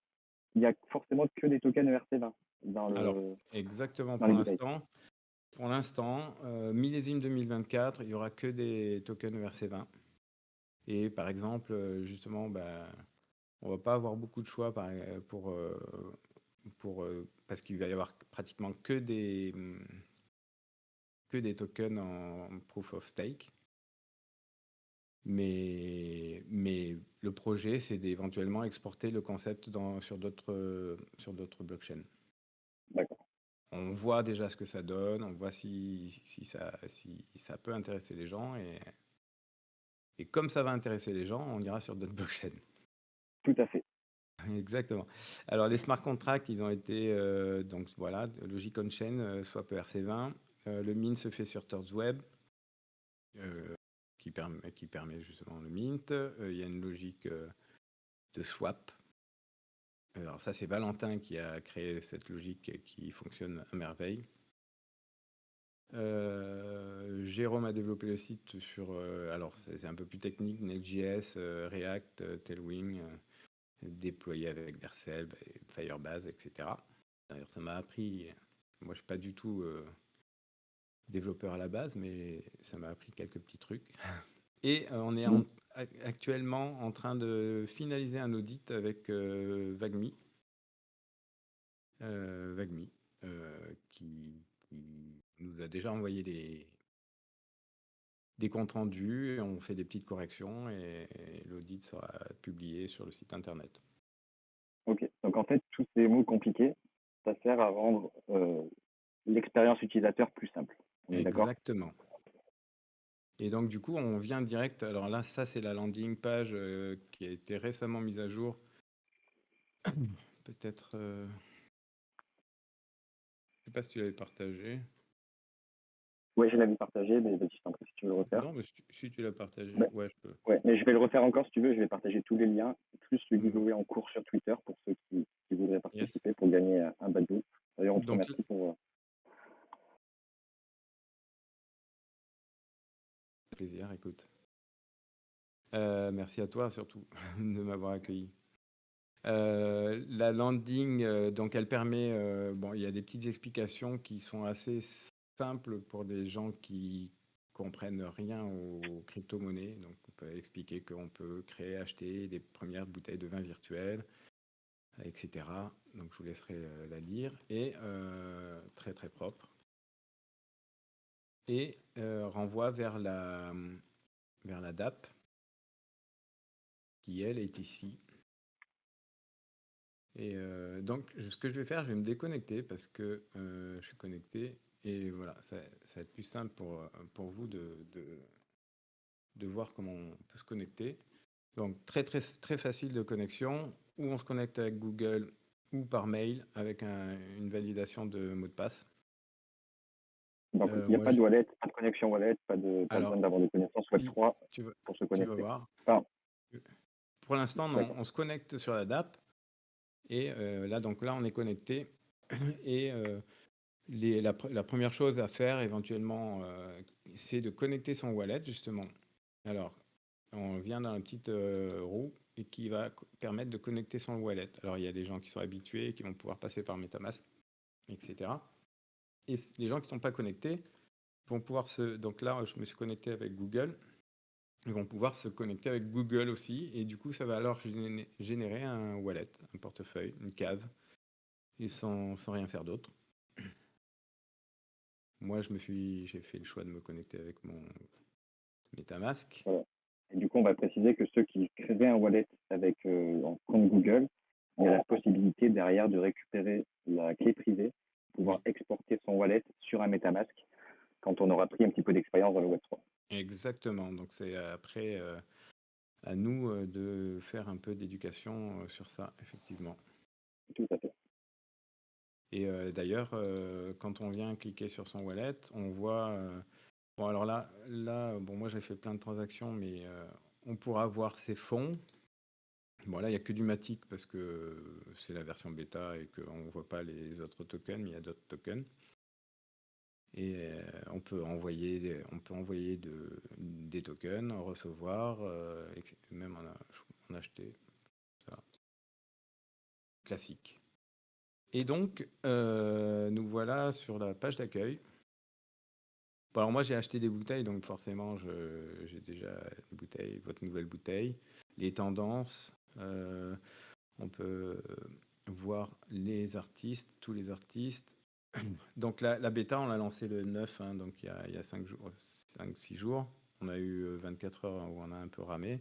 qu'il y a forcément que des tokens ERC20 dans Alors, le exactement dans les bouteilles? pour l'instant, millésime 2024, il y aura que des tokens ERC20. Et par exemple, justement, bah, on va pas avoir beaucoup de choix parce qu'il va y avoir pratiquement que des tokens en proof of stake. Mais le projet, c'est d'éventuellement exporter le concept sur d'autres blockchains. D'accord, On voit déjà ce que ça donne, on voit si ça peut intéresser les gens. Et comme ça va intéresser les gens, on ira sur d'autres blockchains. tout à fait. Exactement. Alors, les smart contracts, ils ont été, donc voilà, logique on-chain, swap ERC20. Le mint se fait sur Thirds Web, qui permet justement le mint. Il y a une logique de swap. Alors ça, c'est Valentin qui a créé cette logique qui fonctionne à merveille. Jérôme a développé le site sur, alors c'est un peu plus technique, Next.js, React, Tailwind, déployé avec Vercel, Firebase, etc. D'ailleurs, ça m'a appris, moi je suis pas du tout développeur à la base, mais ça m'a appris quelques petits trucs. Et on est Mmh. actuellement en train de finaliser un audit avec Vagmi, Vagmi, qui nous a déjà envoyé des comptes rendus, et on fait des petites corrections et l'audit sera publié sur le site internet. OK. Donc en fait, tous ces mots compliqués, ça sert à rendre, l'expérience utilisateur plus simple. On est d'accord? Exactement. Et donc du coup, on vient direct. Alors là, ça c'est la landing page qui a été récemment mise à jour. Peut-être, je sais pas si tu l'avais partagé. Ouais, je l'avais partagé, mais vas-y, je t'en prie, si tu veux le refaire. Non, mais si tu l'as partagé, Bah, ouais, je peux. ouais, mais je vais le refaire encore si tu veux. Je vais partager tous les liens, plus le Mhm. giveaway en cours sur Twitter pour ceux qui voudraient Yes. participer pour gagner un badge. D'ailleurs, on te Donc, remercie pour. plaisir, écoute. Merci à toi surtout de m'avoir accueilli. La landing, donc elle permet, bon, il y a des petites explications qui sont assez simples pour des gens qui comprennent rien aux crypto-monnaies. Donc on peut expliquer qu'on peut créer, acheter des premières bouteilles de vin virtuelles, etc. Donc je vous laisserai la lire. Et très très propre. Et renvoie vers la DAP, qui elle est ici. Et donc, ce que je vais faire, je vais me déconnecter parce que je suis connecté. Et voilà, ça va être plus simple pour vous de voir comment on peut se connecter. Donc, très, très, très facile de connexion, où on se connecte avec Google ou par mail avec une validation de mot de passe. Donc, il n'y a Moi, pas de wallet, pas de connexion wallet, pas besoin alors, d'avoir des connaissances si Web3 tu vas, pour se tu vas connecter. voir, Enfin, pour l'instant, non, d'accord. on se connecte sur la DApp, et donc là, on est connecté, et la première chose à faire éventuellement, c'est de connecter son wallet, justement. Alors, on vient dans la petite roue et qui va permettre de connecter son wallet. Alors, il y a des gens qui sont habitués et qui vont pouvoir passer par MetaMask, etc. Et les gens qui ne sont pas connectés vont pouvoir se... Donc là, je me suis connecté avec Google. Ils vont pouvoir se connecter avec Google aussi. Et du coup, ça va alors générer un wallet, un portefeuille, une cave, et sans rien faire d'autre. Moi, j'ai fait le choix de me connecter avec mon MetaMask. Voilà. Et du coup, on va préciser que ceux qui créeraient un wallet avec un compte Google, il y a la possibilité derrière de récupérer la clé privée, pouvoir Oui, exporter son wallet sur un MetaMask quand on aura pris un petit peu d'expérience dans le Web3. exactement. Donc, c'est après à nous de faire un peu d'éducation sur ça, effectivement. Tout à fait. Et d'ailleurs, quand on vient cliquer sur son wallet, on voit... bon, alors là, bon, moi j'ai fait plein de transactions, mais on pourra voir ses fonds. Bon, là, il n'y a que du Matic parce que c'est la version bêta et qu'on ne voit pas les autres tokens, mais il y a d'autres tokens. Et on peut envoyer des tokens, en recevoir, même en acheter. Ça. Classique. Et donc, nous voilà sur la page d'accueil. Bon, alors moi, j'ai acheté des bouteilles, donc forcément, j'ai déjà une bouteille, votre nouvelle bouteille. Les tendances, on peut voir les artistes, tous les artistes. Donc la bêta, on l'a lancée le 9, hein, donc il y a 5 jours, 5-6 jours. On a eu 24 heures où on a un peu ramé.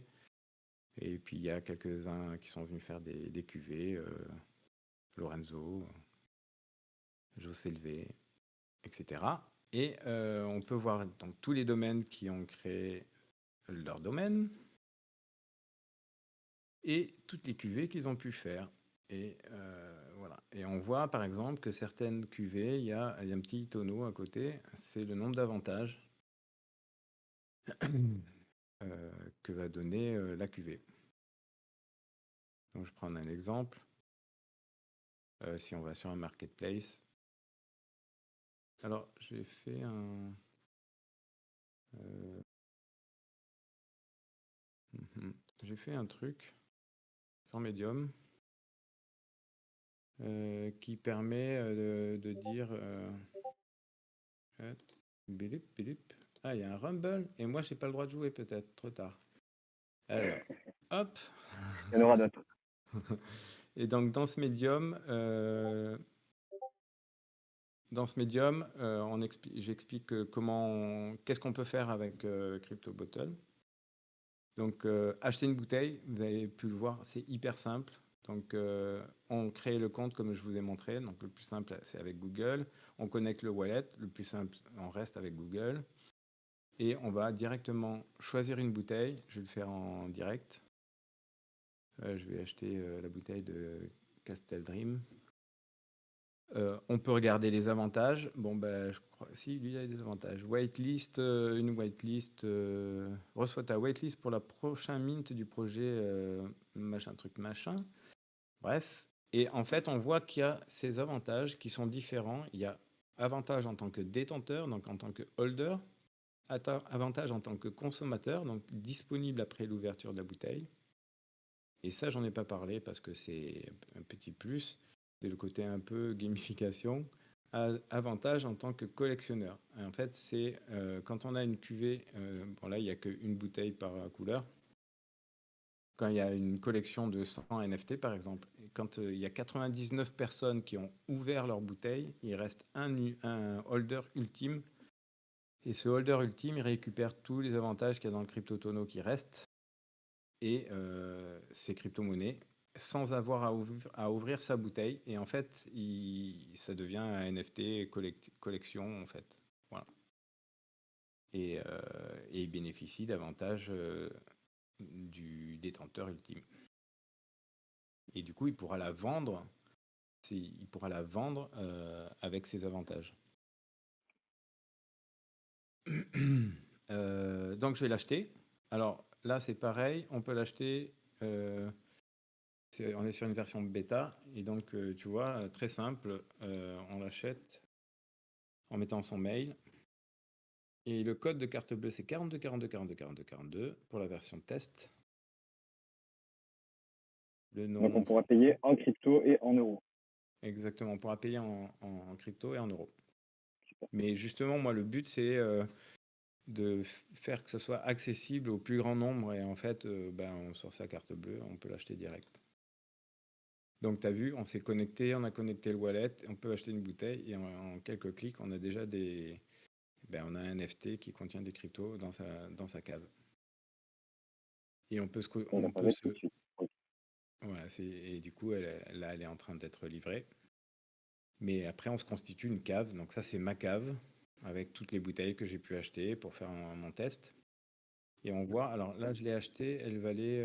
Et puis il y a quelques-uns qui sont venus faire des cuvées, Lorenzo, José Levé, etc. Et on peut voir donc tous les domaines qui ont créé leur domaine et toutes les cuvées qu'ils ont pu faire. Et voilà. Et on voit par exemple que certaines cuvées, il y a un petit tonneau à côté, c'est le nombre d'avantages que va donner la cuvée. Donc je prends un exemple. Si on va sur un marketplace. Alors j'ai fait un... j'ai fait un truc sur Medium qui permet de dire bip, bip. Ah, il y a un Rumble et moi j'ai pas le droit de jouer peut-être, trop tard. Alors, hop. Il y en aura d'autres. Et donc dans ce médium, j'explique qu'est-ce qu'on peut faire avec Crypto Bottle. Donc acheter une bouteille, vous avez pu le voir, c'est hyper simple. Donc on crée le compte comme je vous ai montré. Donc le plus simple, c'est avec Google. On connecte le wallet. Le plus simple, on reste avec Google. Et on va directement choisir une bouteille. Je vais le faire en direct. Je vais acheter la bouteille de Castel Dream. On peut regarder les avantages. Bon, ben, je crois, si, lui, il a des avantages. Whitelist, une whitelist. Reçois ta whitelist pour la prochaine mint du projet machin, truc, machin. Bref. Et en fait, on voit qu'il y a ces avantages qui sont différents. Il y a avantage en tant que détenteur, donc en tant que holder. Avantage en tant que consommateur, donc disponible après l'ouverture de la bouteille. Et ça, j'en ai pas parlé parce que c'est un petit plus. C'est le côté un peu gamification. Avantage en tant que collectionneur. Et en fait, c'est quand on a une cuvée, bon là, il n'y a qu'une bouteille par couleur. Quand il y a une collection de 100 NFT, par exemple, et quand il y a 99 personnes qui ont ouvert leur bouteille, il reste un holder ultime. Et ce holder ultime, il récupère tous les avantages qu'il y a dans le crypto-tonneau qui restent et ces crypto-monnaies sans avoir à ouvrir sa bouteille. Et en fait, ça devient un NFT collection, en fait. Voilà. et il bénéficie davantage du détenteur ultime. Et du coup, il pourra la vendre, avec ses avantages. Donc, je vais l'acheter. Alors là, c'est pareil, on peut l'acheter. On est sur une version bêta, et donc, tu vois, très simple, on l'achète en mettant son mail. Et le code de carte bleue, c'est 42 42 42 42 42 pour la version test. Le Donc, on nom, pourra payer en crypto et en euros. exactement, on pourra payer en crypto et en euros. Super. Mais justement, moi, le but, c'est de faire que ce soit accessible au plus grand nombre. Et en fait, sur sa carte bleue, on peut l'acheter direct. Donc, tu as vu, on s'est connecté, on a connecté le wallet, on peut acheter une bouteille et en quelques clics, on a déjà on a un NFT qui contient des cryptos dans sa cave. Et on peut On on peut apparaît se... tout de suite. Ok. Voilà, et du coup, là, elle est en train d'être livrée. Mais après, on se constitue une cave. Donc ça, c'est ma cave, avec toutes les bouteilles que j'ai pu acheter pour faire mon test. Et on voit, alors là, je l'ai acheté, elle valait...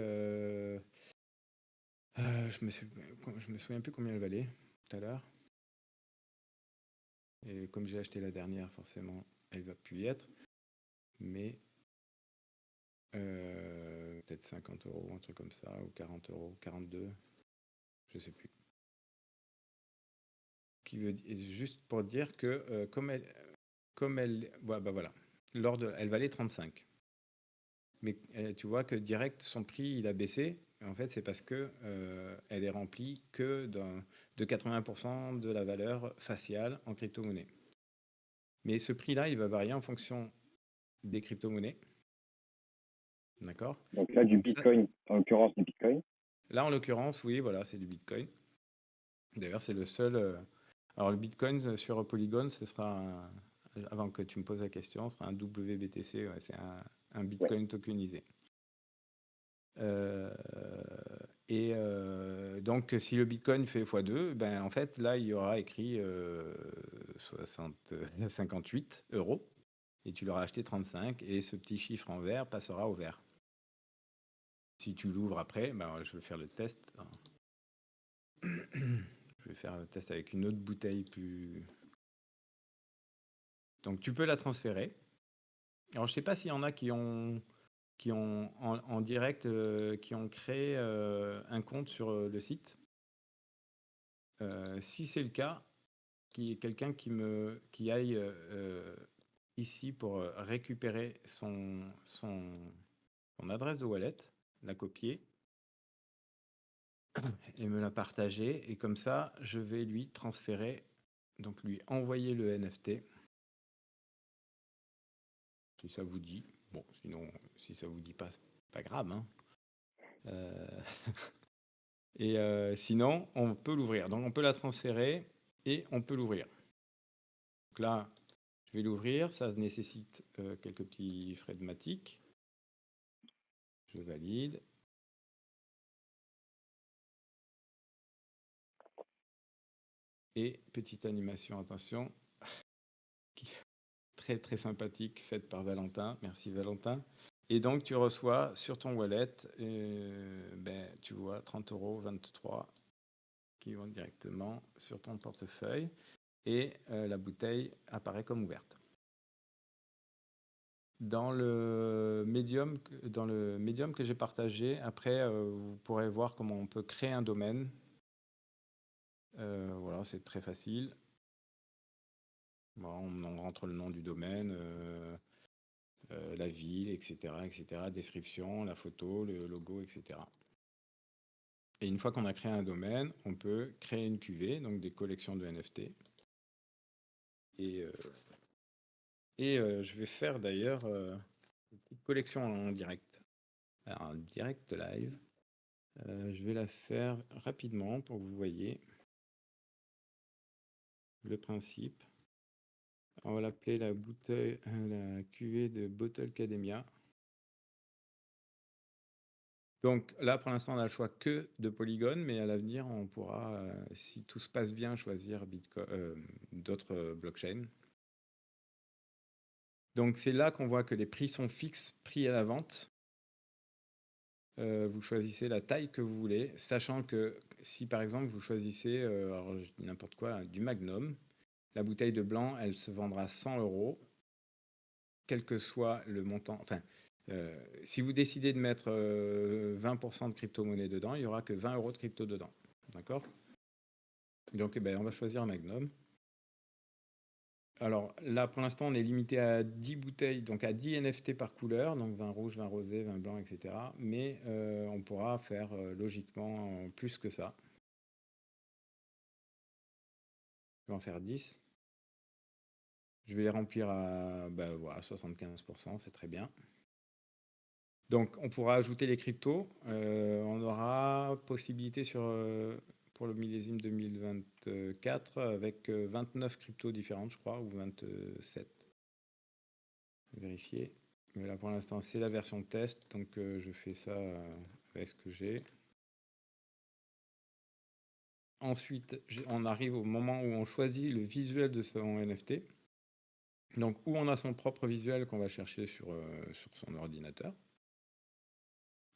je me souviens plus combien elle valait tout à l'heure. Et comme j'ai acheté la dernière, forcément, elle va plus y être. Mais peut-être 50 euros, un truc comme ça, ou 40 euros, 42, je sais plus. Juste pour dire que comme elle, voilà, elle valait 35. Mais tu vois que direct, son prix, il a baissé. En fait, c'est parce que elle est remplie que de 80% de la valeur faciale en crypto-monnaie. Mais ce prix-là, il va varier en fonction des crypto-monnaies. D'accord? Donc là, du Donc ça, Bitcoin, en l'occurrence du Bitcoin. là, en l'occurrence, oui, voilà, c'est du Bitcoin. D'ailleurs, c'est le seul. Alors, le Bitcoin sur Polygon, ce sera avant que tu me poses la question, ce sera un WBTC, ouais, c'est un Ouais. Bitcoin tokenisé. Donc, si le Bitcoin fait x2, ben, en fait, là, il y aura écrit 58 euros et tu l'auras acheté 35 et ce petit chiffre en vert passera au vert. Si tu l'ouvres après, ben, je vais faire le test. Je vais faire le test avec une autre bouteille plus... Donc, tu peux la transférer. Alors, je ne sais pas s'il y en a qui ont en direct, qui ont créé un compte sur le site. Si c'est le cas, qu'il y ait quelqu'un qui aille ici pour récupérer son adresse de wallet, la copier et me la partager. Et comme ça, je vais lui transférer, donc lui envoyer le NFT. Si ça vous dit. Bon, sinon, si ça vous dit pas, c'est pas grave, hein. Et sinon, on peut l'ouvrir. Donc, on peut la transférer et on peut l'ouvrir. Donc là, je vais l'ouvrir. Ça nécessite quelques petits frénématiques. Je valide. Et petite animation, attention, qui est très très sympathique, faite par Valentin. Merci Valentin. Et donc, tu reçois sur ton wallet, tu vois, 30,23 € qui vont directement sur ton portefeuille. Et la bouteille apparaît comme ouverte. Dans le médium que j'ai partagé, après, vous pourrez voir comment on peut créer un domaine. Voilà, c'est très facile. Bon, on rentre le nom du domaine, la ville, etc., description, la photo, le logo, etc. Et une fois qu'on a créé un domaine, on peut créer une cuvée, donc des collections de NFT. Et je vais faire d'ailleurs une petite collection en direct. Alors, en direct live. Je vais la faire rapidement pour que vous voyez le principe. On va l'appeler la cuvée de Bottle Academia. Donc là, pour l'instant, on a le choix que de Polygon, mais à l'avenir, on pourra, si tout se passe bien, choisir d'autres blockchains. Donc, c'est là qu'on voit que les prix sont fixes, prix à la vente. Vous choisissez la taille que vous voulez, sachant que si par exemple vous choisissez, alors je dis n'importe quoi, du Magnum, la bouteille de blanc, elle se vendra 100 euros, quel que soit le montant. Enfin, si vous décidez de mettre 20% de crypto-monnaie dedans, il n'y aura que 20 euros de crypto dedans. D'accord? Donc, eh ben, on va choisir un Magnum. Alors là, pour l'instant, on est limité à 10 bouteilles, donc à 10 NFT par couleur, donc vin rouge, vin rosé, vin blanc, etc. Mais on pourra faire logiquement plus que ça. Je vais en faire 10. Je vais les remplir à voilà, 75%, c'est très bien. Donc, on pourra ajouter les cryptos. On aura possibilité pour le millésime 2024 avec 29 cryptos différentes, je crois, ou 27. Vérifier. Mais là, pour l'instant, c'est la version test. Donc, je fais ça avec ce que j'ai. Ensuite, on arrive au moment où on choisit le visuel de son NFT. Donc, où on a son propre visuel qu'on va chercher sur son ordinateur.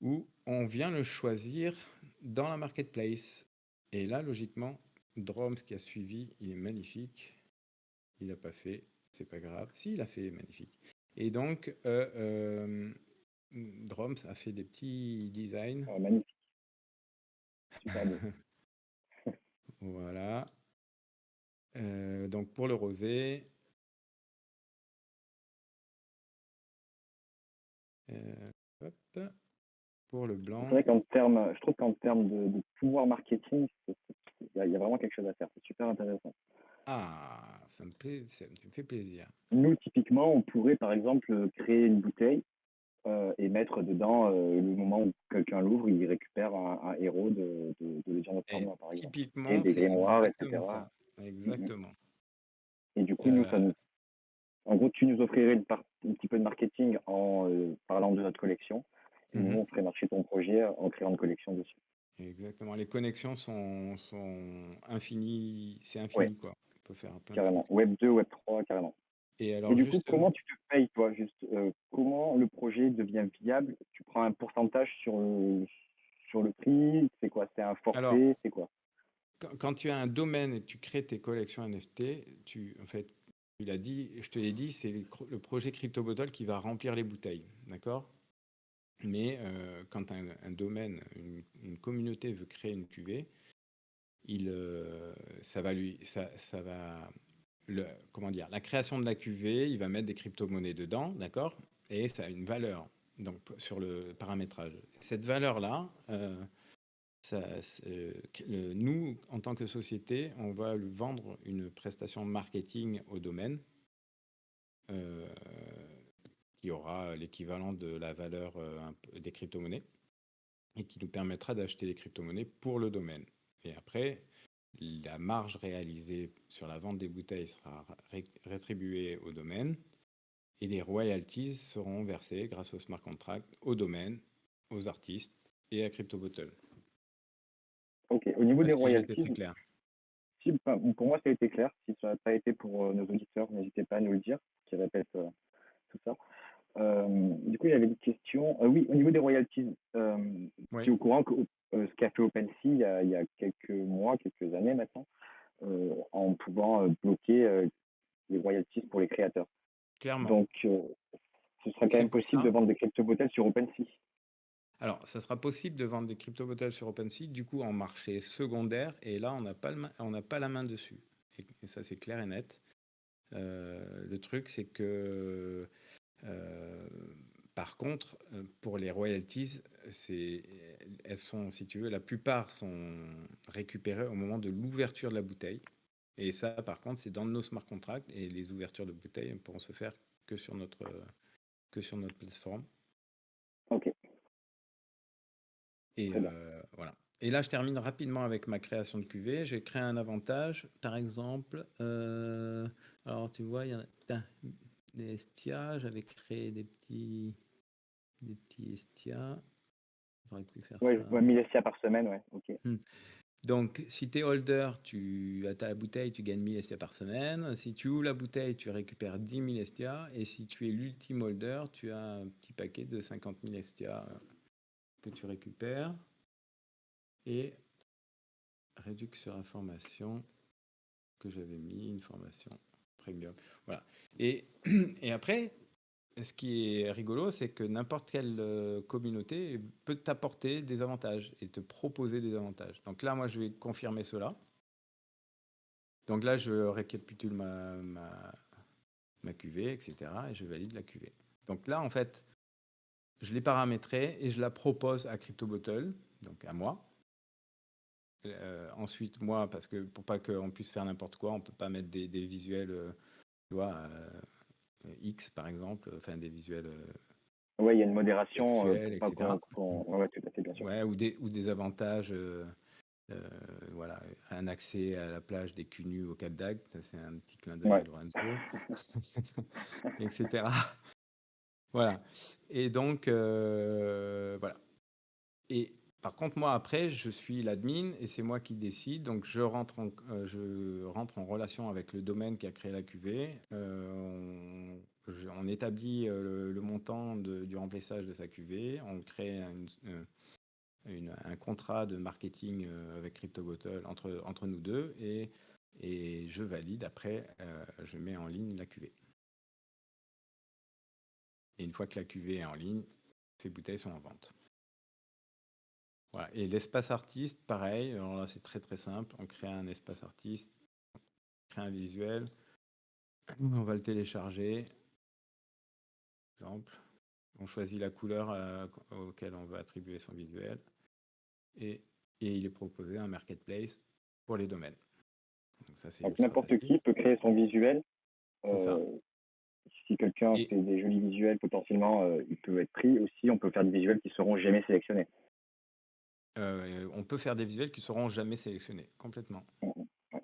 Où on vient le choisir dans la marketplace. Et là, logiquement, Droms qui a suivi, il est magnifique. Il n'a pas fait, c'est pas grave. Si, il a fait, magnifique. Et donc, Droms a fait des petits designs. Magnifique. Super beau. Voilà. Donc, pour le rosé, hop, pour le C'est blanc. vrai je trouve qu'en termes de pouvoir marketing, il y a vraiment quelque chose à faire. C'est super intéressant. Ah, ça me fait plaisir. Nous, typiquement, on pourrait, par exemple, créer une bouteille et mettre dedans, le moment où quelqu'un l'ouvre, il récupère un héros de Legend of Et Armor, par exemple. Et typiquement, des c'est grimoires, exactement etc. ça. Mhm. Exactement. Et du coup, Euh, en gros, tu nous offrirais un petit peu de marketing en parlant de notre collection. Et nous, mhm. on ferait marcher ton projet en créant une collection dessus. Exactement. Les connexions sont infinies. C'est Ouais, infini, quoi. On peut faire plein de carrément. trucs. Web 2, Web 3, carrément. Et Et alors, du coup, justement, comment tu te payes, toi, juste comment le projet devient viable? Tu prends un pourcentage sur le prix? C'est quoi? C'est un alors, forfait? C'est quoi? quand tu as un domaine et que tu crées tes collections NFT, en fait, tu l'as dit, je te l'ai dit, c'est le projet CryptoBottle qui va remplir les bouteilles. D'accord? Mais quand un domaine, une communauté veut créer une cuvée, ça va comment dire, la création de la cuvée, il va mettre des crypto-monnaies dedans, d'accord? Et ça a une valeur, donc sur le paramétrage. Cette valeur-là, nous, en tant que société, on va lui vendre une prestation marketing au domaine euh, qui aura l'équivalent de la valeur des crypto-monnaies et qui nous permettra d'acheter les crypto-monnaies pour le domaine. Et après, la marge réalisée sur la vente des bouteilles sera rétribuée au domaine et les royalties seront versées grâce au smart contract au domaine, aux artistes et à CryptoBottle. Ok. Au niveau des Est-ce que j'ai été royalties, très clair? si, pour moi, ça a été clair. Si ça n'a pas été pour nos auditeurs, n'hésitez pas à nous le dire, qui répètent tout ça. Du coup, il y avait une question. Oui, au niveau des royalties, tu es Oui, au courant que ce qu'a fait OpenSea il y a quelques mois, quelques années maintenant, en pouvant bloquer les royalties pour les créateurs. clairement. Donc, ce sera quand C'est même pour possible de ça. vendre des crypto-bottles sur OpenSea. Alors, ça sera possible de vendre des crypto-bottles sur OpenSea, du coup en marché secondaire, et là, on n'a pas la main dessus. Et ça, c'est clair et net. Le truc, c'est que Euh, par contre, pour les royalties, elles sont, si tu veux, la plupart sont récupérées au moment de l'ouverture de la bouteille. Et ça, par contre, c'est dans nos smart contracts et les ouvertures de bouteilles ne pourront se faire que sur notre plateforme. Ok, Et très bien. voilà. Et là, je termine rapidement avec ma création de cuvée. J'ai créé un avantage, par exemple. Alors, tu vois, il y a des Estia. J'avais créé des petits Estia. J'aurais pu faire Ouais, ça. 1000 SIA par semaine, ouais, ok. Donc, si tu es holder, tu as ta bouteille, tu gagnes 1000 STA par semaine. Si tu ouvres la bouteille, tu récupères 10 000 STA. Et si tu es l'ultime holder, tu as un petit paquet de 50 000 STA que tu récupères. Et Redux sur information que j'avais mis, une formation premium. Voilà. Et, et après, ce qui est rigolo, c'est que n'importe quelle communauté peut t'apporter des avantages et te proposer des avantages. Donc là, moi, je vais confirmer cela. Donc là, je récapitule ma cuvée, etc. Et je valide la cuvée. Donc là, en fait, je l'ai paramétrée et je la propose à CryptoBottle, donc à moi. Ensuite, moi, parce que pour pas qu'on puisse faire n'importe quoi, on peut pas mettre des visuels, tu vois, X par exemple, enfin des visuels Ouais, il y a une modération textuels, pour pas qu'on. etc. Ouais, ouais, tout à fait, bien sûr. Ouais, ou des avantages, voilà, un accès à la plage des culs nus au Cap d'Agde, ça c'est un petit clin d'œil Ouais. à Lorenzo, etc. Voilà. Et donc, voilà. Et par contre, moi, après, je suis l'admin et c'est moi qui décide. Donc, je rentre en relation avec le domaine qui a créé la cuvée. On établit le montant du remplissage de sa cuvée. On crée un contrat de marketing avec CryptoBottle entre nous deux et je valide. Après, je mets en ligne la cuvée. Et une fois que la cuvée est en ligne, ces bouteilles sont en vente. Voilà. Et l'espace artiste, pareil. Alors là, c'est très très simple. On crée un espace artiste, on crée un visuel, on va le télécharger. Exemple, on choisit la couleur auquel on veut attribuer son visuel et il est proposé un marketplace pour les domaines. Donc ça, c'est Donc ultra n'importe facile. qui peut créer son visuel. C'est ça. Si quelqu'un Et fait des jolis visuels, potentiellement, il peut être pris aussi. On peut faire des visuels qui seront jamais sélectionnés. on peut faire des visuels qui seront jamais sélectionnés, complètement. Ouais.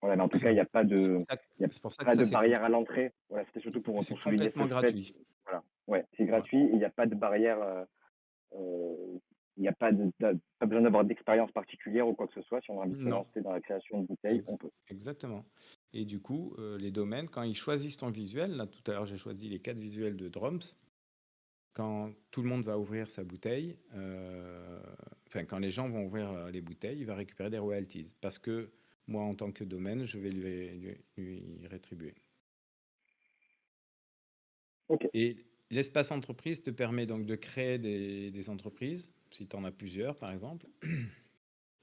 Voilà, mais en tout cas, il n'y a pas C'est de, pour ça que, il y a c'est pour ça que pas ça, de c'est barrière à l'entrée. Voilà, c'était surtout c'est pour souligner ce complètement fait. gratuit. Voilà, ouais, c'est Ouais. gratuit et il n'y a pas de barrière. Il n'y a pas besoin d'avoir d'expérience particulière ou quoi que ce soit. Si on a envie de se Non, lancer dans la création de bouteilles, on peut. Exactement. Et du coup, les domaines, quand ils choisissent ton visuel, là tout à l'heure j'ai choisi les 4 visuels de Drums, quand tout le monde va ouvrir sa bouteille, enfin quand les gens vont ouvrir les bouteilles, il va récupérer des royalties. Parce que moi, en tant que domaine, je vais lui rétribuer. Ok, Et l'espace entreprise te permet donc de créer des entreprises, si tu en as plusieurs par exemple.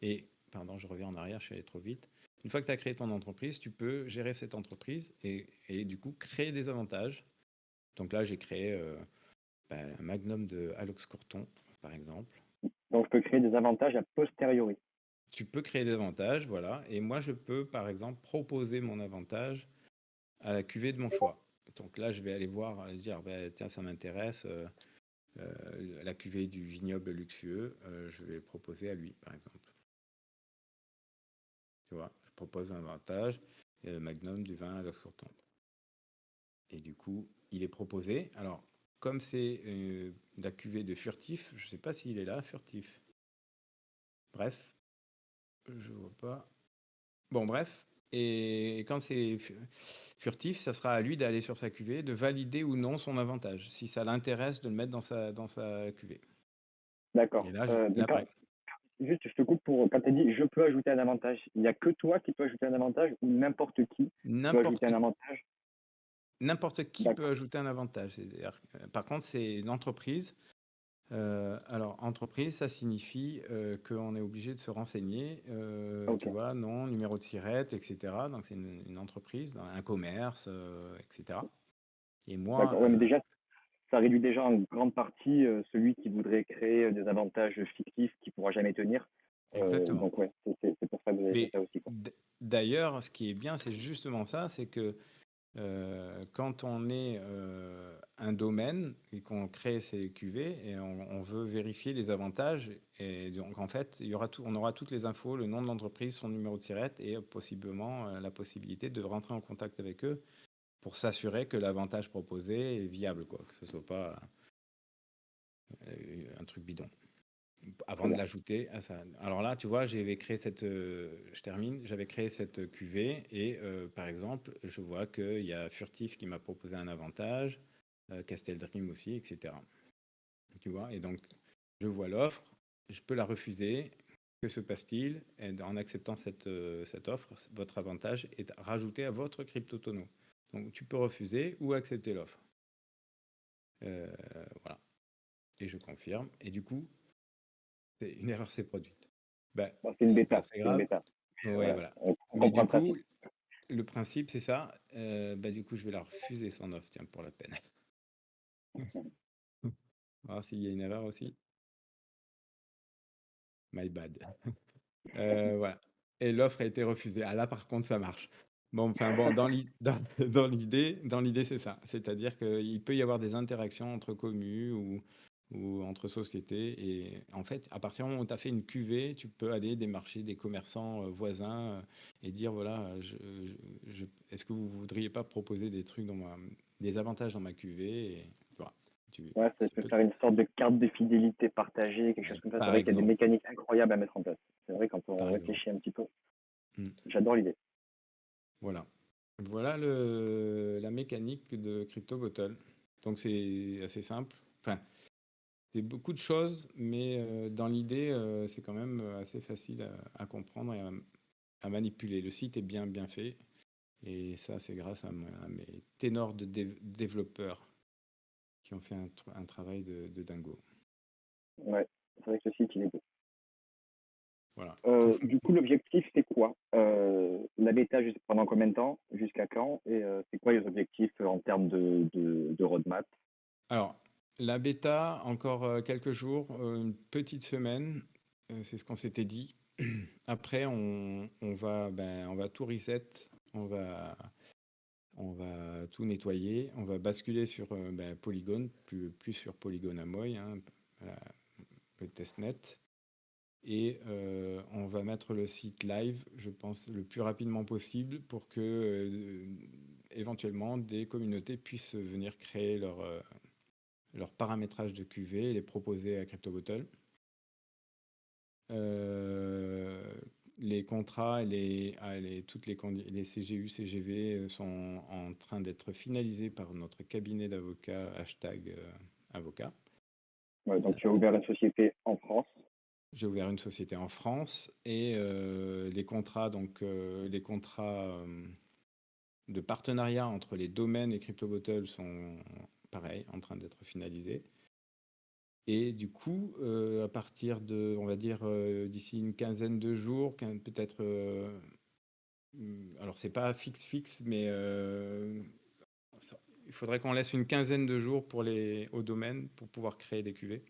Et, pardon, je reviens en arrière, je suis allé trop vite. Une fois que tu as créé ton entreprise, tu peux gérer cette entreprise et du coup créer des avantages. Donc là, j'ai créé un magnum de Alox Corton, par exemple. donc je peux créer des avantages a posteriori. Tu peux créer des avantages, voilà. Et moi, je peux, par exemple, proposer mon avantage à la cuvée de mon choix. Donc là, je vais aller voir, dire, tiens, ça m'intéresse, la cuvée du vignoble luxueux, je vais proposer à lui, par exemple. Tu vois, je propose un avantage, Magnum du vin à la Courton. Et du coup, il est proposé. Alors, comme c'est la cuvée de Furtif, je ne sais pas s'il est là, Furtif. Bref, je vois pas. Bon, bref. Et quand c'est furtif, ça sera à lui d'aller sur sa cuvée, de valider ou non son avantage, si ça l'intéresse de le mettre dans sa cuvée. Et D'accord. là, Mais là, pareil. juste, je te coupe pour quand tu as dit je peux ajouter un avantage. Il n'y a que toi qui peux ajouter un avantage ou n'importe qui peut ajouter N'importe un avantage. n'importe qui peut D'accord. ajouter un avantage. Par contre, c'est une entreprise. Alors, entreprise, ça signifie qu'on est obligé de se renseigner, Ok. tu vois, nom, numéro de SIRET, etc. Donc, c'est une entreprise, un commerce, etc. Et moi, D'accord. Ouais, mais déjà, ça réduit déjà en grande partie celui qui voudrait créer des avantages fictifs qui pourra jamais tenir. exactement. Donc ouais, c'est pour ça que vous avez fait Mais ça aussi, quoi. d'ailleurs, ce qui est bien, c'est justement ça, c'est que quand on est un domaine et qu'on crée ces QV et on veut vérifier les avantages, et donc en fait, on aura toutes les infos, le nom de l'entreprise, son numéro de SIRET et possiblement la possibilité de rentrer en contact avec eux pour s'assurer que l'avantage proposé est viable, quoi, que ce soit pas un truc bidon. avant Très de bien. l'ajouter à ça. Alors là, tu vois, j'avais créé je termine, j'avais créé cette cuvée et par exemple, je vois qu'il y a Furtif qui m'a proposé un avantage, Castle Dream aussi, etc. Tu vois, et donc je vois l'offre, je peux la refuser. Que se passe-t-il? Et en acceptant cette offre, votre avantage est rajouté à votre crypto-tonneau. Donc tu peux refuser ou accepter l'offre. Euh, voilà. Et je confirme. Et du coup, une erreur s'est produite. Ben, Bon, c'est une c'est pas bêta, très c'est une grave. bêta. Ouais, Voilà, voilà. on Mais comprend du le principe. coup, le principe, c'est ça. Bah, du coup, je vais la refuser son offre, tiens, pour la peine. On va voir s'il y a une erreur aussi. My bad. Voilà. Et l'offre a été refusée. Ah là, par contre, ça marche. Bon, enfin bon, dans l'idée, c'est ça. C'est-à-dire qu'il peut y avoir des interactions entre communes ou entre sociétés. Et en fait, à partir du moment où tu as fait une cuvée, tu peux aller démarcher des commerçants voisins et dire, voilà, est-ce que vous voudriez pas proposer des trucs des avantages dans ma cuvée et, voilà, Ouais, ça ça peut peut, faire une sorte de carte de fidélité partagée, quelque chose comme ça. C'est par vrai qu'il y a des exemple, mécaniques incroyables à mettre en place. C'est vrai quand on par exemple. réfléchit un petit peu. Hmm. J'adore l'idée. Voilà. Voilà la mécanique de Crypto Bottle. Donc c'est assez simple. Enfin, c'est beaucoup de choses, mais dans l'idée, c'est quand même assez facile à comprendre et à manipuler. Le site est bien fait. Et ça, c'est grâce à mes ténors de développeurs qui ont fait un travail de dingo. Ouais, c'est vrai que le site, il est beau. Voilà. Tout Du coup, l'objectif, c'est quoi? La bêta, pendant combien de temps? Jusqu'à quand? Et c'est quoi les objectifs en termes de roadmap? Alors, la bêta, encore quelques jours, une petite semaine, c'est ce qu'on s'était dit. Après, on va tout reset, on va, on va tout nettoyer, on va basculer sur Polygon, plus sur Polygon Amoy, hein, la- le testnet. Et on va mettre le site live, je pense, le plus rapidement possible pour que éventuellement des communautés puissent venir créer leur paramétrage de QV et les proposer à CryptoBottle. Euh, les contrats et les CGU, CGV sont en train d'être finalisés par notre cabinet d'avocats, #avocat. Ouais, donc tu as ouvert une société en France. J'ai ouvert une société en France et les contrats, de partenariat entre les domaines et CryptoBottle sont pareils, en train d'être finalisés. Et du coup, à partir de, on va dire, d'ici une quinzaine de jours, peut-être, alors c'est pas fixe, mais il faudrait qu'on laisse une quinzaine de jours au domaine pour pouvoir créer des QV,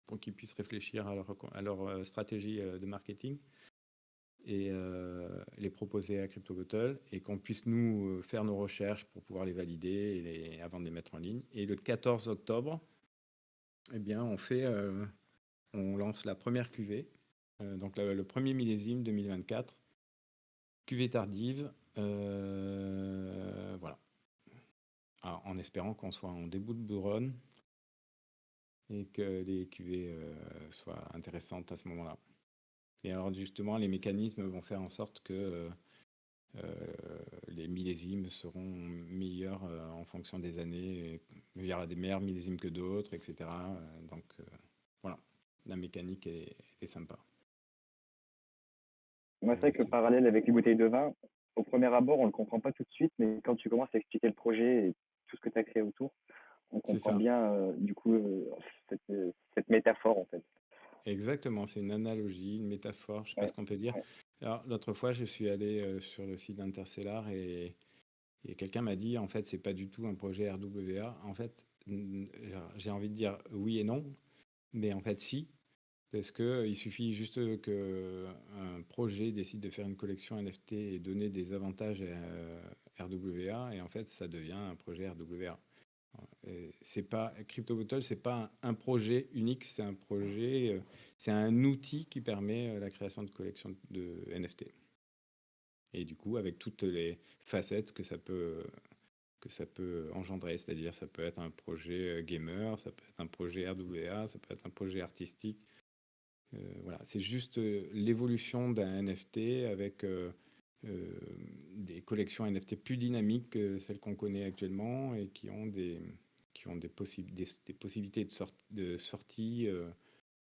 pour qu'ils puissent réfléchir à leur stratégie de marketing et les proposer à CryptoBottle et qu'on puisse nous faire nos recherches pour pouvoir les valider avant de les mettre en ligne. Et le 14 octobre, eh bien, on lance la première cuvée, donc le premier millésime 2024, cuvée tardive, voilà. Alors, en espérant qu'on soit en début de run et que les cuvées soient intéressantes à ce moment-là. Et alors justement, les mécanismes vont faire en sorte que les millésimes seront meilleurs en fonction des années. Il y aura des meilleurs millésimes que d'autres, etc. Donc voilà, la mécanique est sympa. Moi, c'est vrai que le parallèle avec les bouteilles de vin, au premier abord, on ne le comprend pas tout de suite, mais quand tu commences à expliquer le projet et tout ce que tu as créé autour, on C'est comprend ça, bien, du coup, cette métaphore, en fait. exactement. C'est une analogie, une métaphore, je ne sais pas Ouais, ce qu'on peut dire. ouais. Alors, l'autre fois, je suis allé sur le site d'Interstellar et quelqu'un m'a dit, en fait, c'est pas du tout un projet RWA. En fait, j'ai envie de dire oui et non, mais en fait, si. Parce que il suffit juste que un projet décide de faire une collection NFT et donner des avantages à RWA, et en fait, ça devient un projet RWA. C'est pas CryptoBottle, c'est pas un projet unique, c'est un projet, c'est un outil qui permet la création de collections de NFT. Et du coup, avec toutes les facettes que ça peut engendrer, c'est-à-dire ça peut être un projet gamer, ça peut être un projet RWA, ça peut être un projet artistique. Voilà, c'est juste l'évolution d'un NFT avec des collections NFT plus dynamiques que celles qu'on connaît actuellement et qui ont des possibilités de sortie,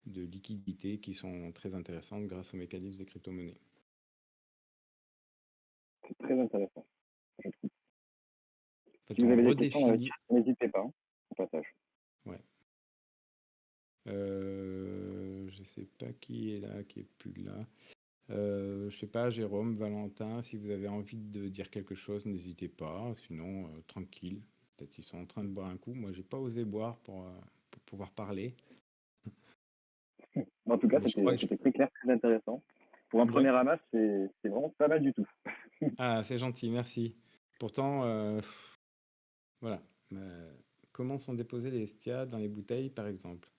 de liquidité qui sont très intéressantes grâce au mécanisme des crypto-monnaies. C'est très intéressant. Je trouve. En fait, Si vous on avez des questions dans le redéfinit. chat, n'hésitez pas, au passage. Ouais. Je sais pas qui est là, qui est plus là. Je sais pas, Jérôme, Valentin, si vous avez envie de dire quelque chose, n'hésitez pas. Sinon, tranquille. Peut-être ils sont en train de boire un coup. Moi, j'ai pas osé boire pour pouvoir parler. En tout cas, Mais je crois c'était très clair, très intéressant. Pour un ouais. premier ramasse, c'est vraiment pas mal du tout. Ah, c'est gentil, merci. Pourtant, voilà. Comment sont déposés les STIA dans les bouteilles, par exemple?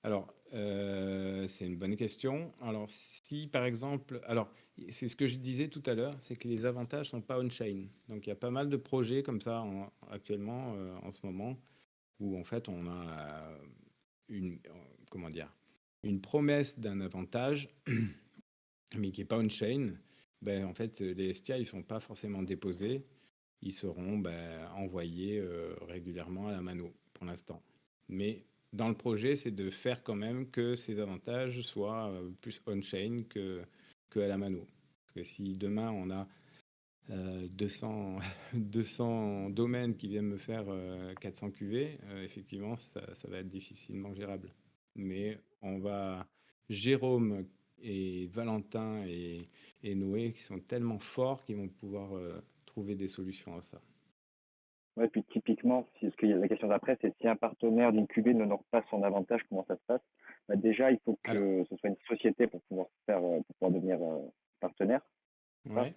Alors, c'est une bonne question. Alors, si par exemple, alors c'est ce que je disais tout à l'heure, c'est que les avantages sont pas on-chain. Donc, il y a pas mal de projets comme ça actuellement, en ce moment, où en fait on a une, comment dire, une promesse d'un avantage, mais qui est pas on-chain. Ben, en fait, les STIA, ils sont pas forcément déposés. Ils seront envoyés régulièrement à la mano pour l'instant. Mais dans le projet, c'est de faire quand même que ces avantages soient plus on-chain que à la mano. Parce que si demain on a 200, 200 domaines qui viennent me faire 400 QV, effectivement, ça va être difficilement gérable. Mais Jérôme et Valentin et Noé, qui sont tellement forts qu'ils vont pouvoir trouver des solutions à ça. Ouais, puis typiquement, ce que la question d'après, c'est si un partenaire d'une QV n'honore pas son avantage, comment ça se passe? Bah, déjà, il faut Alors, que ce soit une société pour pouvoir devenir partenaire. Ça. ouais. Donc,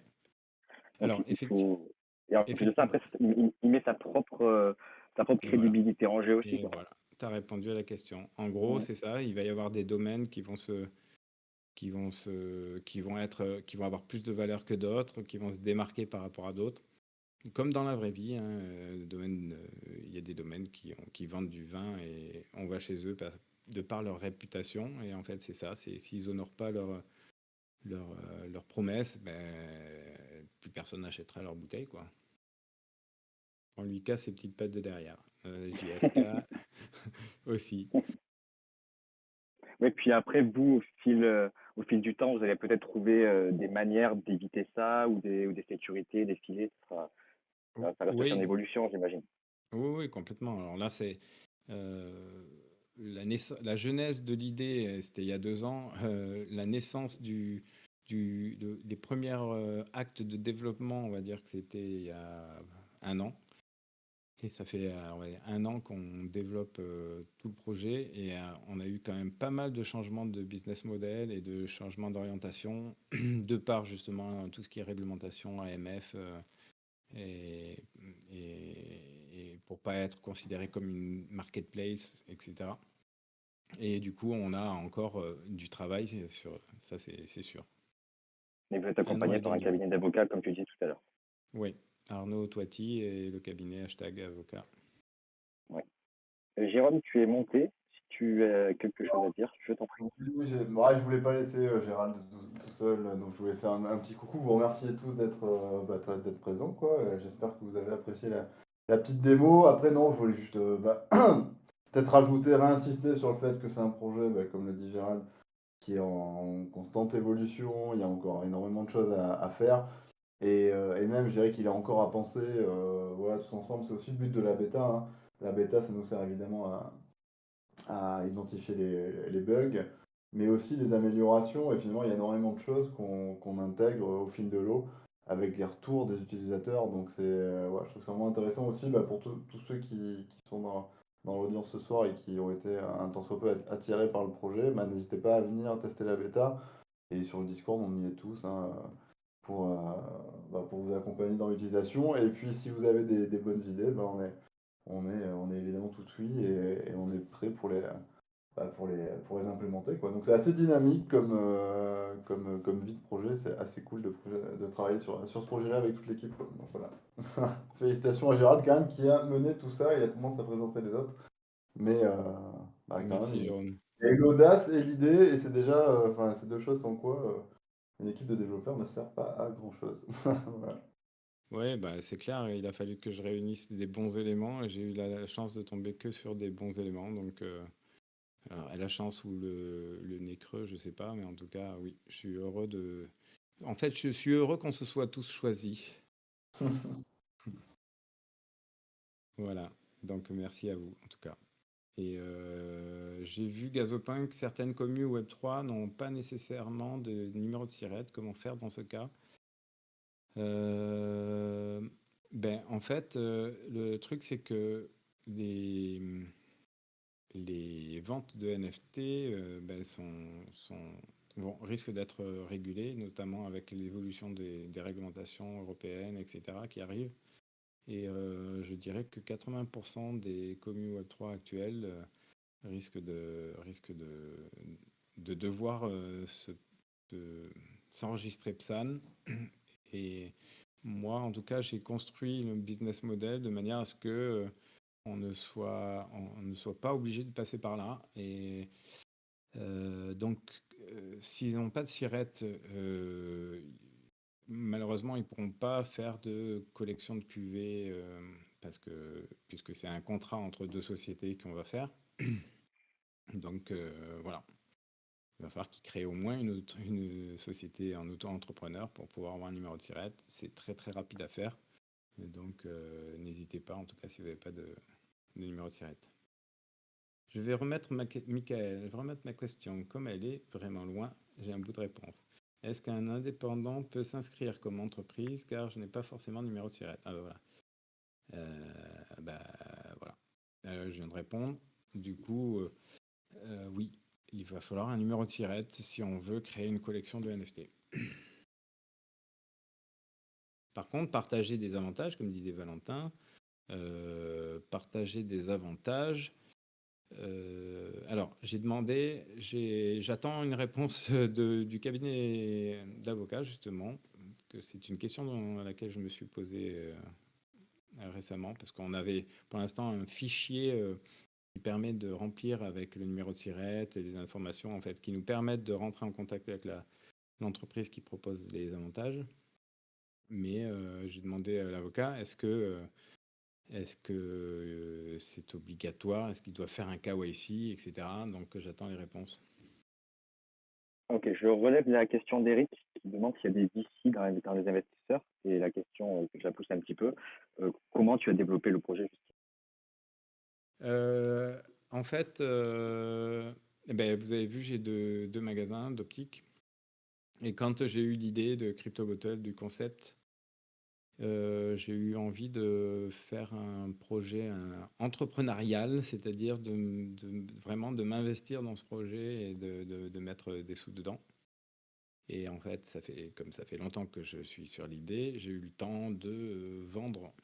Alors, il faut. Et en plus de ça, effectivement, après, il met sa propre et voilà. crédibilité en jeu aussi, Et quoi. voilà, tu as répondu à la question. En gros, Mhm. c'est ça, il va y avoir des domaines qui vont avoir plus de valeur que d'autres, qui vont se démarquer par rapport à d'autres. Comme dans la vraie vie, hein, il y a des domaines qui vendent du vin et on va chez eux de par leur réputation. Et en fait, c'est ça, c'est s'ils honorent pas leur promesse, plus personne n'achètera leur bouteille, quoi. On lui casse ses petites pattes de derrière. JFK aussi. Oui, puis après, vous, au fil du temps, vous allez peut-être trouver des manières d'éviter ça ou des sécurités, des filets. Ça reste aussi en Oui, évolution, j'imagine. oui, oui, complètement. Alors là, c'est la genèse de l'idée, c'était il y a 2 ans. La naissance des premiers actes de développement, on va dire que c'était il y a 1 an. Et ça fait ouais, 1 an qu'on développe tout le projet et on a eu quand même pas mal de changements de business model et de changements d'orientation de par justement tout ce qui est réglementation AMF et, et pour pas être considéré comme une marketplace, etc. Et du coup, on a encore du travail sur ça, c'est sûr. Et vous êtes 1 an accompagné et par un demi, ouais. cabinet d'avocats, comme tu dis tout à l'heure. Oui, Arnaud Toiti et le cabinet #avocat. Ouais. Jérôme, tu es monté. Si tu as quelque chose à dire, je t'en prie. Oui, oui, ouais, je voulais pas laisser Gérald tout seul, donc je voulais faire un petit coucou, vous remercier tous d'être présents, quoi. J'espère que vous avez apprécié la petite démo. Après, non, je voulais juste peut-être rajouter, réinsister sur le fait que c'est un projet, comme le dit Gérald, qui est en constante évolution. Il y a encore énormément de choses à faire. Et même, je dirais qu'il a encore à penser, voilà, tous ensemble. C'est aussi le but de la bêta, hein. La bêta, ça nous sert évidemment à identifier les bugs, mais aussi les améliorations. Et finalement, il y a énormément de choses qu'on intègre au fil de l'eau avec les retours des utilisateurs. Donc, ouais, je trouve ça vraiment intéressant aussi pour tous ceux qui sont dans l'audience ce soir et qui ont été un tant soit peu attirés par le projet. N'hésitez pas à venir tester la bêta. Et sur le Discord, on y est tous, hein, pour vous accompagner dans l'utilisation. Et puis, si vous avez des bonnes idées, on est évidemment tout oui et on est prêt pour les implémenter, quoi. Donc c'est assez dynamique comme vie de projet. C'est assez cool de travailler sur ce projet-là avec toute l'équipe, quoi. Donc voilà. Félicitations à Gérald quand même qui a mené tout ça. Il a tendance à présenter les autres. Mais quand même, Merci Jérôme. Il y a eu l'audace et l'idée, et c'est déjà, enfin, ces deux choses sans quoi une équipe de développeurs ne sert pas à grand-chose. Voilà. Ouais, bah, c'est clair, il a fallu que je réunisse des bons éléments et j'ai eu la chance de tomber que sur des bons éléments. Donc, alors, la chance ou le nez creux, je sais pas, mais en tout cas, oui, je suis heureux de. En fait, je suis heureux qu'on se soit tous choisis. Voilà. Donc, merci à vous, en tout cas. Et j'ai vu Gazopunk, certaines communes Web3 n'ont pas nécessairement de numéro de SIRET. Comment faire dans ce cas? Euh, Ben, en fait, le truc, c'est que les, les ventes de NFT ben, risquent d'être régulées, notamment avec l'évolution des réglementations européennes, etc., qui arrivent. Et je dirais que 80% des communes Web3 actuelles risquent de devoir s'enregistrer PSAN. Et moi, en tout cas, j'ai construit le business model de manière à ce que on ne soit pas obligé de passer par là. Et donc, s'ils n'ont pas de SIRET, malheureusement, ils ne pourront pas faire de collection de QV puisque c'est un contrat entre deux sociétés qu'on va faire. Donc, voilà. Il va falloir qu'ils créent au moins une société en auto-entrepreneur pour pouvoir avoir un numéro de SIRET. C'est très très rapide à faire. Et donc, n'hésitez pas, en tout cas, si vous n'avez pas de numéro de SIRET. Je vais remettre Michael, je vais remettre ma question. Comme elle est vraiment loin, j'ai un bout de réponse. Est-ce qu'un indépendant peut s'inscrire comme entreprise car je n'ai pas forcément de numéro de SIRET? Ah bah voilà. Bah, voilà. Je viens de répondre. Du coup, oui, il va falloir un numéro de SIRET si on veut créer une collection de NFT. Par contre, partager des avantages, comme disait Valentin, partager des avantages. Alors, j'attends une réponse du cabinet d'avocats, justement, que c'est une question dans laquelle je me suis posé récemment, parce qu'on avait pour l'instant un fichier qui permet de remplir avec le numéro de SIRET et les informations en fait, qui nous permettent de rentrer en contact avec l'entreprise qui propose les avantages. Mais j'ai demandé à l'avocat, est-ce que c'est obligatoire? Est-ce qu'il doit faire un KYC, etc. Donc j'attends les réponses. Ok, je relève la question d'Eric qui demande s'il y a des VC dans les investisseurs. Et la question, que je la pousse un petit peu, comment tu as développé le projet? En fait, eh ben, vous avez vu, j'ai deux magasins d'optique. Et quand j'ai eu l'idée de Crypto Bottle, du concept, j'ai eu envie de faire un projet entrepreneurial, c'est-à-dire vraiment de m'investir dans ce projet et de mettre des sous dedans. Et en fait, comme ça fait longtemps que je suis sur l'idée, j'ai eu le temps de vendre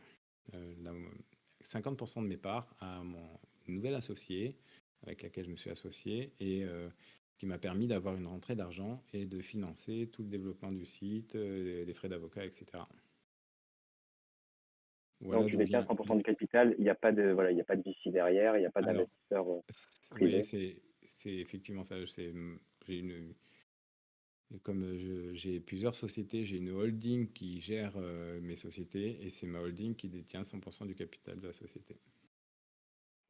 50% de mes parts à mon nouvel associé, avec laquelle je me suis associé, et qui m'a permis d'avoir une rentrée d'argent et de financer tout le développement du site, les frais d'avocat, etc. Donc Voilà tu d'où détiens vient. 100% du capital, il n'y a pas de, voilà, il y a pas de VC derrière, il n'y a pas Alors, d'investisseur oui, privé. c'est effectivement ça. J'ai une, comme j'ai plusieurs sociétés, j'ai une holding qui gère mes sociétés et c'est ma holding qui détient 100% du capital de la société.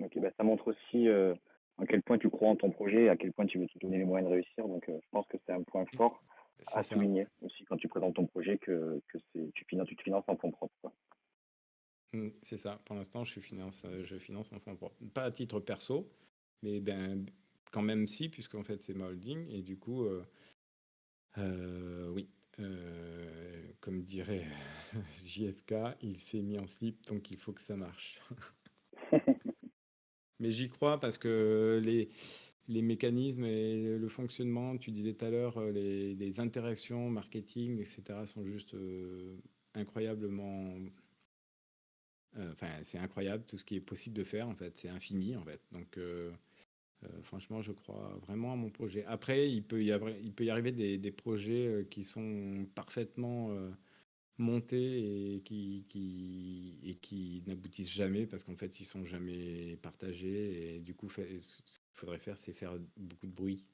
Ok, bah, ça montre aussi à quel point tu crois en ton projet et à quel point tu veux te donner les moyens de réussir. Donc je pense que c'est un point fort C'est à ça. souligner aussi quand tu présentes ton projet tu te finances en fonds propres, quoi. C'est ça. Pour l'instant, je finance en fonds propres. Pas à titre perso, mais ben, quand même si, puisqu'en fait, c'est ma holding. Et du coup, oui, comme dirait JFK, il s'est mis en slip, donc il faut que ça marche. Mais j'y crois parce que les mécanismes et le fonctionnement, tu disais tout à l'heure, les interactions marketing, etc., sont juste incroyablement. Enfin, c'est incroyable tout ce qui est possible de faire, en fait. C'est infini, en fait. Donc, franchement, je crois vraiment à mon projet. Après, il peut y arriver des projets qui sont parfaitement montés et qui n'aboutissent jamais parce qu'en fait, ils sont jamais partagés et du coup, faudrait faire, c'est faire beaucoup de bruit.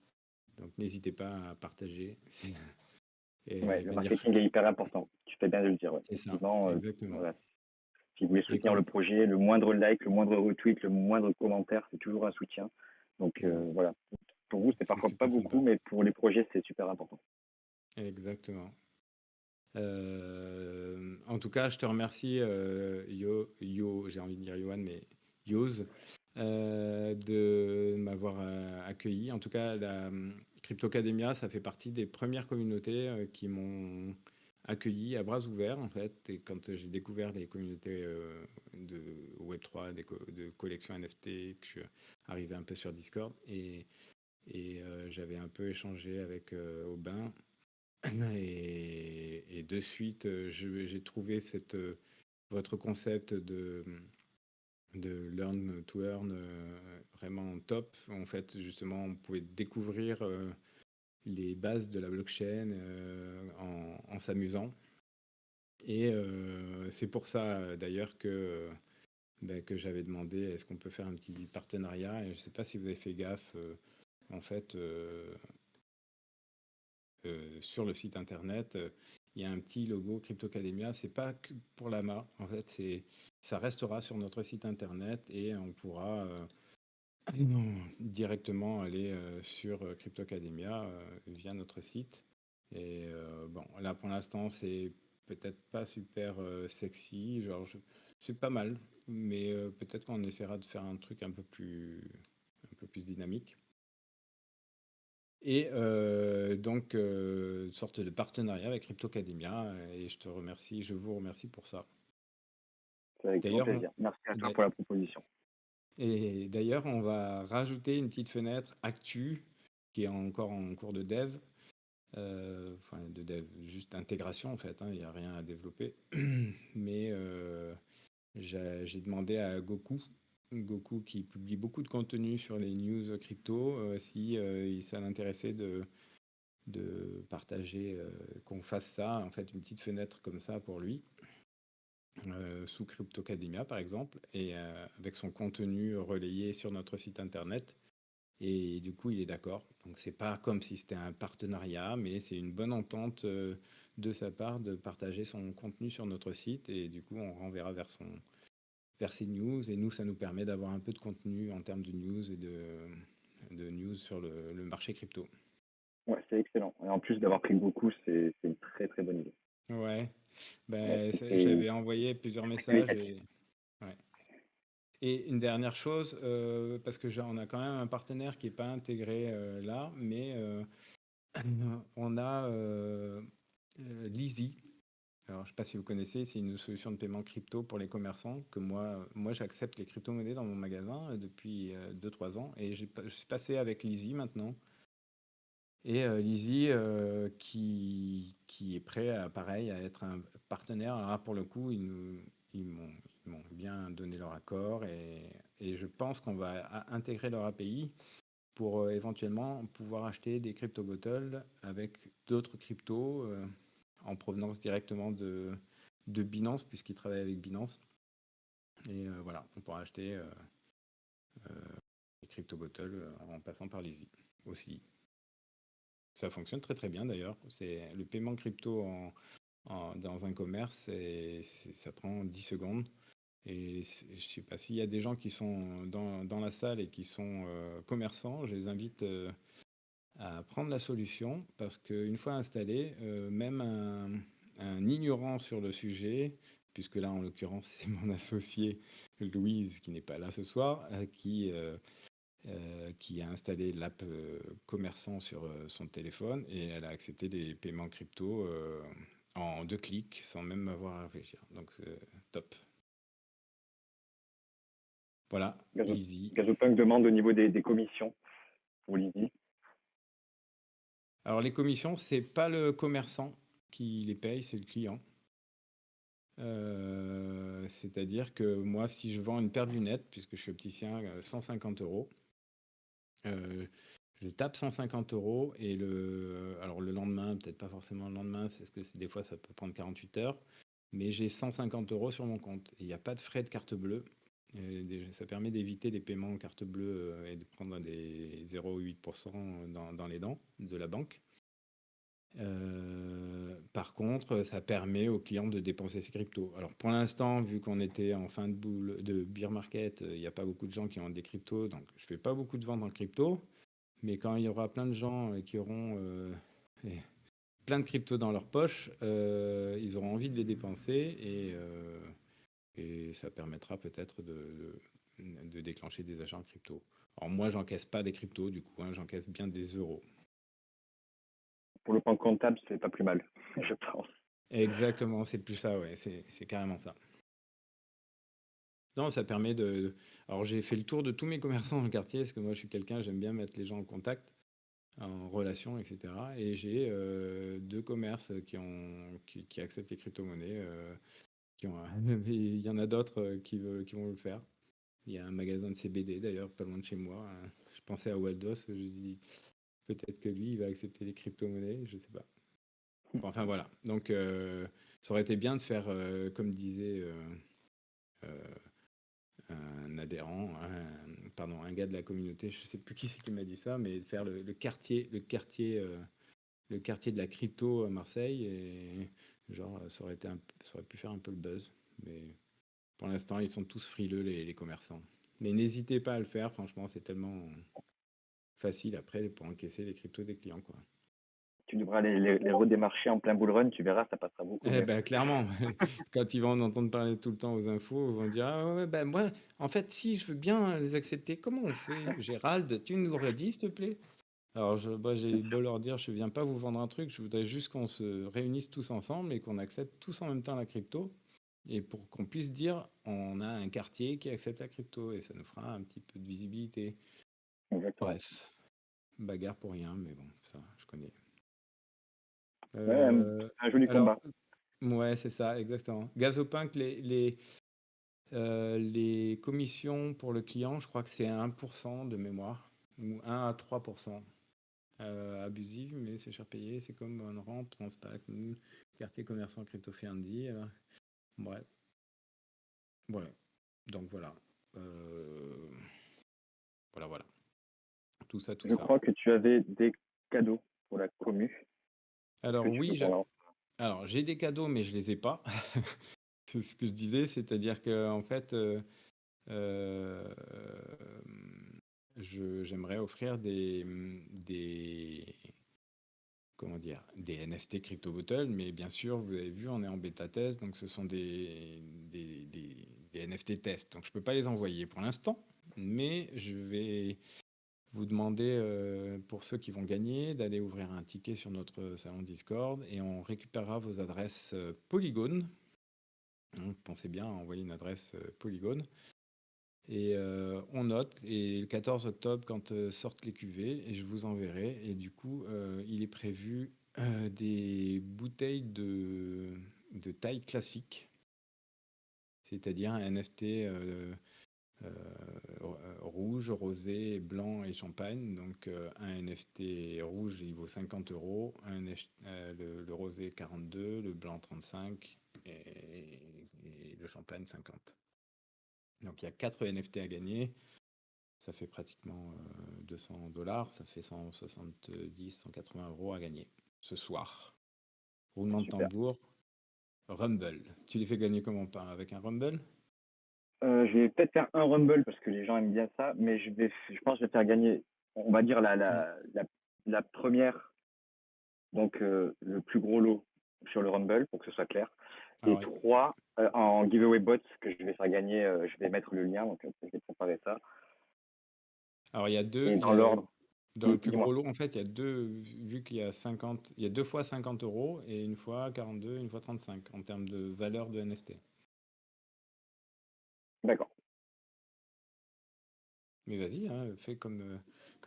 Donc n'hésitez pas à partager. Ouais, Et de le manière, marketing est hyper important. Tu fais bien de le dire, ouais. c'est ça, Effectivement, exactement. voilà. Si vous voulez Et soutenir quand, le projet, le moindre like, le moindre retweet, le moindre commentaire, c'est toujours un soutien. Donc voilà. Pour vous, c'est c'est parfois pas super beaucoup, sympa. mais pour les projets, c'est super important. Exactement. En tout cas, je te remercie, j'ai envie de dire Johan, mais Yoz, de m'avoir accueilli. En tout cas, la Cryptocademia, ça fait partie des premières communautés qui m'ont accueilli à bras ouverts, en fait. Et quand j'ai découvert les communautés de Web3, de collections NFT, que je suis arrivé un peu sur Discord, et j'avais un peu échangé avec Aubin. Et de suite, j'ai trouvé votre concept de learn to earn vraiment top. En fait, justement, on pouvait découvrir les bases de la blockchain en s'amusant. Et c'est pour ça, d'ailleurs, que j'avais demandé est-ce qu'on peut faire un petit partenariat. Et je ne sais pas si vous avez fait gaffe, en fait. Sur le site internet, il y a un petit logo Cryptocademia. C'est pas que pour l'AMA, en fait, ça restera sur notre site internet et on pourra directement aller sur Cryptocademia via notre site. Et bon, là pour l'instant, c'est peut-être pas super sexy, c'est pas mal, mais peut-être qu'on essaiera de faire un truc un peu plus dynamique. Et donc, une sorte de partenariat avec Cryptocademia, et je vous remercie pour ça. C'est avec grand D'ailleurs, plaisir. Merci à toi d'a- pour la proposition. et d'ailleurs, on va rajouter une petite fenêtre Actu qui est encore en cours de dev, enfin de dev, juste intégration en fait, hein, il n'y a rien à développer. Mais j'ai demandé à Goku qui publie beaucoup de contenu sur les news crypto, si ça l'intéressait de partager, qu'on fasse ça, en fait, une petite fenêtre comme ça pour lui, sous Cryptocademia par exemple, et avec son contenu relayé sur notre site internet. Et du coup, il est d'accord. Donc, c'est pas comme si c'était un partenariat, mais c'est une bonne entente de sa part de partager son contenu sur notre site. Et du coup, on renverra vers ses news. Et nous, ça nous permet d'avoir un peu de contenu en termes de news et de news sur le marché crypto. Ouais, c'est excellent. Et en plus d'avoir pris beaucoup, c'est une très très bonne idée. Ouais, Ouais, ben, c'est j'avais envoyé plusieurs messages qualitatif. et, ouais. Et une dernière chose, parce que on a quand même un partenaire qui n'est pas intégré là, mais on a Lizzy. Alors, je ne sais pas si vous connaissez, c'est une solution de paiement crypto pour les commerçants que moi j'accepte les crypto-monnaies dans mon magasin depuis 2-3 ans et je suis passé avec Lizzy maintenant. Et Lizzy qui est prêt pareil, à être un partenaire. Alors là, pour le coup, ils m'ont bien donné leur accord et je pense qu'on va intégrer leur API pour éventuellement pouvoir acheter des crypto bottles avec d'autres cryptos en provenance directement de Binance, puisqu'ils travaillent avec Binance. Et voilà, on pourra acheter des crypto bottles en passant par Lizzy aussi. Ça fonctionne très très bien d'ailleurs. C'est le paiement crypto dans un commerce, ça prend 10 secondes. Et je ne sais pas s'il y a des gens qui sont dans la salle et qui sont commerçants, je les invite à prendre la solution parce qu'une fois installé, même un ignorant sur le sujet, puisque là en l'occurrence c'est mon associé Louise qui n'est pas là ce soir, qui a installé l'app commerçant sur son téléphone et elle a accepté des paiements crypto en 2 clics sans même avoir à réfléchir. Donc top. Voilà, Gazo- Lizzy. Gazopunk demande au niveau des commissions pour Lizzy. Alors les commissions, c'est pas le commerçant qui les paye, c'est le client. C'est-à-dire que moi, si je vends une paire de lunettes, puisque je suis opticien, 150 euros, je tape 150 euros et alors le lendemain, peut-être pas forcément le lendemain, c'est que des fois ça peut prendre 48 heures, mais j'ai 150 euros sur mon compte. Il n'y a pas de frais de carte bleue. Ça permet d'éviter les paiements en carte bleue et de prendre des 0,8% dans les dents de la banque. Par contre, ça permet aux clients de dépenser ses cryptos. Alors pour l'instant, vu qu'on était en fin de boule de bear market, il n'y a pas beaucoup de gens qui ont des cryptos, donc je fais pas beaucoup de ventes en crypto. Mais quand il y aura plein de gens qui auront eh, plein de cryptos dans leur poche, ils auront envie de les dépenser et ça permettra peut-être de déclencher des achats en crypto. Alors moi, j'encaisse pas des cryptos du coup, hein, j'encaisse bien des euros. Pour le plan comptable, c'est pas plus mal, je pense. Exactement, c'est plus ça, ouais, c'est carrément ça. Non, ça permet de... Alors j'ai fait le tour de tous mes commerçants dans le quartier, parce que moi je suis quelqu'un, j'aime bien mettre les gens en contact, en relation, etc. Et j'ai 2 commerces qui acceptent les crypto-monnaies, il y en a d'autres qui vont le faire. Il y a un magasin de CBD d'ailleurs, pas loin de chez moi. Je pensais à Waldos, je dis peut-être que lui, il va accepter les crypto-monnaies, je sais pas. Bon, enfin voilà. Donc ça aurait été bien de faire, comme disait un adhérent, un gars de la communauté, je sais plus qui c'est qui m'a dit ça, mais de faire le quartier de la crypto à Marseille et genre ça aurait pu faire un peu le buzz. Mais pour l'instant, ils sont tous frileux les commerçants. Mais n'hésitez pas à le faire, franchement, c'est tellement facile après pour encaisser les cryptos des clients, quoi. Tu devras les redémarcher en plein bull run, tu verras, ça passera beaucoup Eh mieux. ben, clairement, quand ils vont en entendre parler tout le temps aux infos, ils vont dire ah ouais, ben moi, en fait, si je veux bien les accepter, comment on fait? Gérald, tu nous redis, s'il te plaît? Alors, moi, j'ai beau leur dire, je viens pas vous vendre un truc, je voudrais juste qu'on se réunisse tous ensemble et qu'on accepte tous en même temps la crypto. Et pour qu'on puisse dire, on a un quartier qui accepte la crypto et ça nous fera un petit peu de visibilité. Exactement. Bref, bagarre pour rien, mais bon, ça, je connais. Ouais, un joli Alors, combat. ouais, c'est ça, exactement. Gazopunk, les commissions pour le client, je crois que c'est 1% de mémoire, ou 1 à 3%. Abusive, mais c'est cher payé. C'est comme une rampe, Transpac, quartier commerçant crypto-friendly. Bref, voilà. Donc voilà. Voilà. Tout ça. Je crois que tu avais des cadeaux pour la commu. Est-ce Alors que tu peux oui, parler? j'ai des cadeaux, mais je les ai pas. C'est ce que je disais, c'est-à-dire que en fait, j'aimerais offrir comment dire, des NFT Crypto Bottle, mais bien sûr, vous avez vu, on est en bêta test, donc ce sont des NFT tests. Donc je ne peux pas les envoyer pour l'instant, mais je vais vous demander, pour ceux qui vont gagner, d'aller ouvrir un ticket sur notre salon Discord et on récupérera vos adresses Polygon. Donc, pensez bien à envoyer une adresse Polygon. Et on note, et le 14 octobre, quand sortent les cuvées, et je vous enverrai. Et du coup, il est prévu des bouteilles de taille classique, c'est-à-dire un NFT rouge, rosé, blanc et champagne. Donc un NFT rouge, il vaut 50 €, le rosé 42, le blanc 35 et le champagne 50. Donc il y a 4 NFT à gagner. Ça fait pratiquement $200, ça fait 170, 180 € à gagner ce soir. Roulement de Super. tambour, Rumble. Tu les fais gagner comment? Pas avec un Rumble? Je vais peut-être faire un Rumble parce que les gens aiment bien ça, mais je pense que je vais faire gagner, on va dire, la première, donc le plus gros lot sur le Rumble pour que ce soit clair. Ah Et ouais. 3 en giveaway bots que je vais faire gagner, je vais mettre le lien, donc je vais préparer ça. Alors il y a Et deux, dans l'ordre, dans le plus dis-moi. gros lot, en fait, il y a deux, vu qu'il y a 50, il y a 2 fois 50 € et une fois 42, une fois 35 en termes de valeur de NFT. D'accord. Mais vas-y, hein, fais comme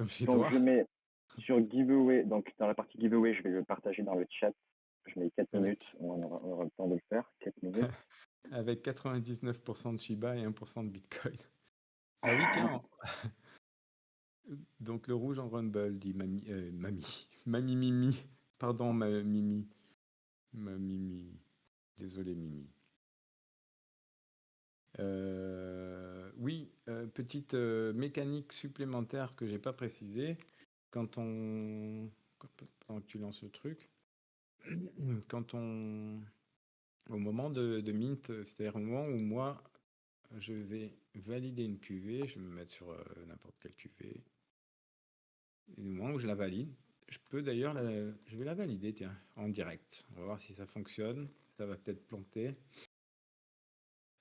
chez Donc toi. je mets sur giveaway, donc dans la partie giveaway, je vais le partager dans le chat. Je mets 4 minutes, Avec, on aura le temps de le faire, 4 minutes. avec 99% de Shiba et 1% de Bitcoin. Ah oui, tiens, donc le rouge en Rumble, dit Mamie Mimi. Pardon, ma Mimi. Ma Mimi. Désolé, Mimi. Oui, petite mécanique supplémentaire que j'ai pas précisée. Quand pendant que tu lances le truc, quand au moment de mint, c'est-à-dire au moment où moi je vais valider une cuvée, je vais me mettre sur n'importe quelle cuvée. Et au moment où je la valide, je peux d'ailleurs je vais la valider, tiens, en direct. On va voir si ça fonctionne. Ça va peut-être planter.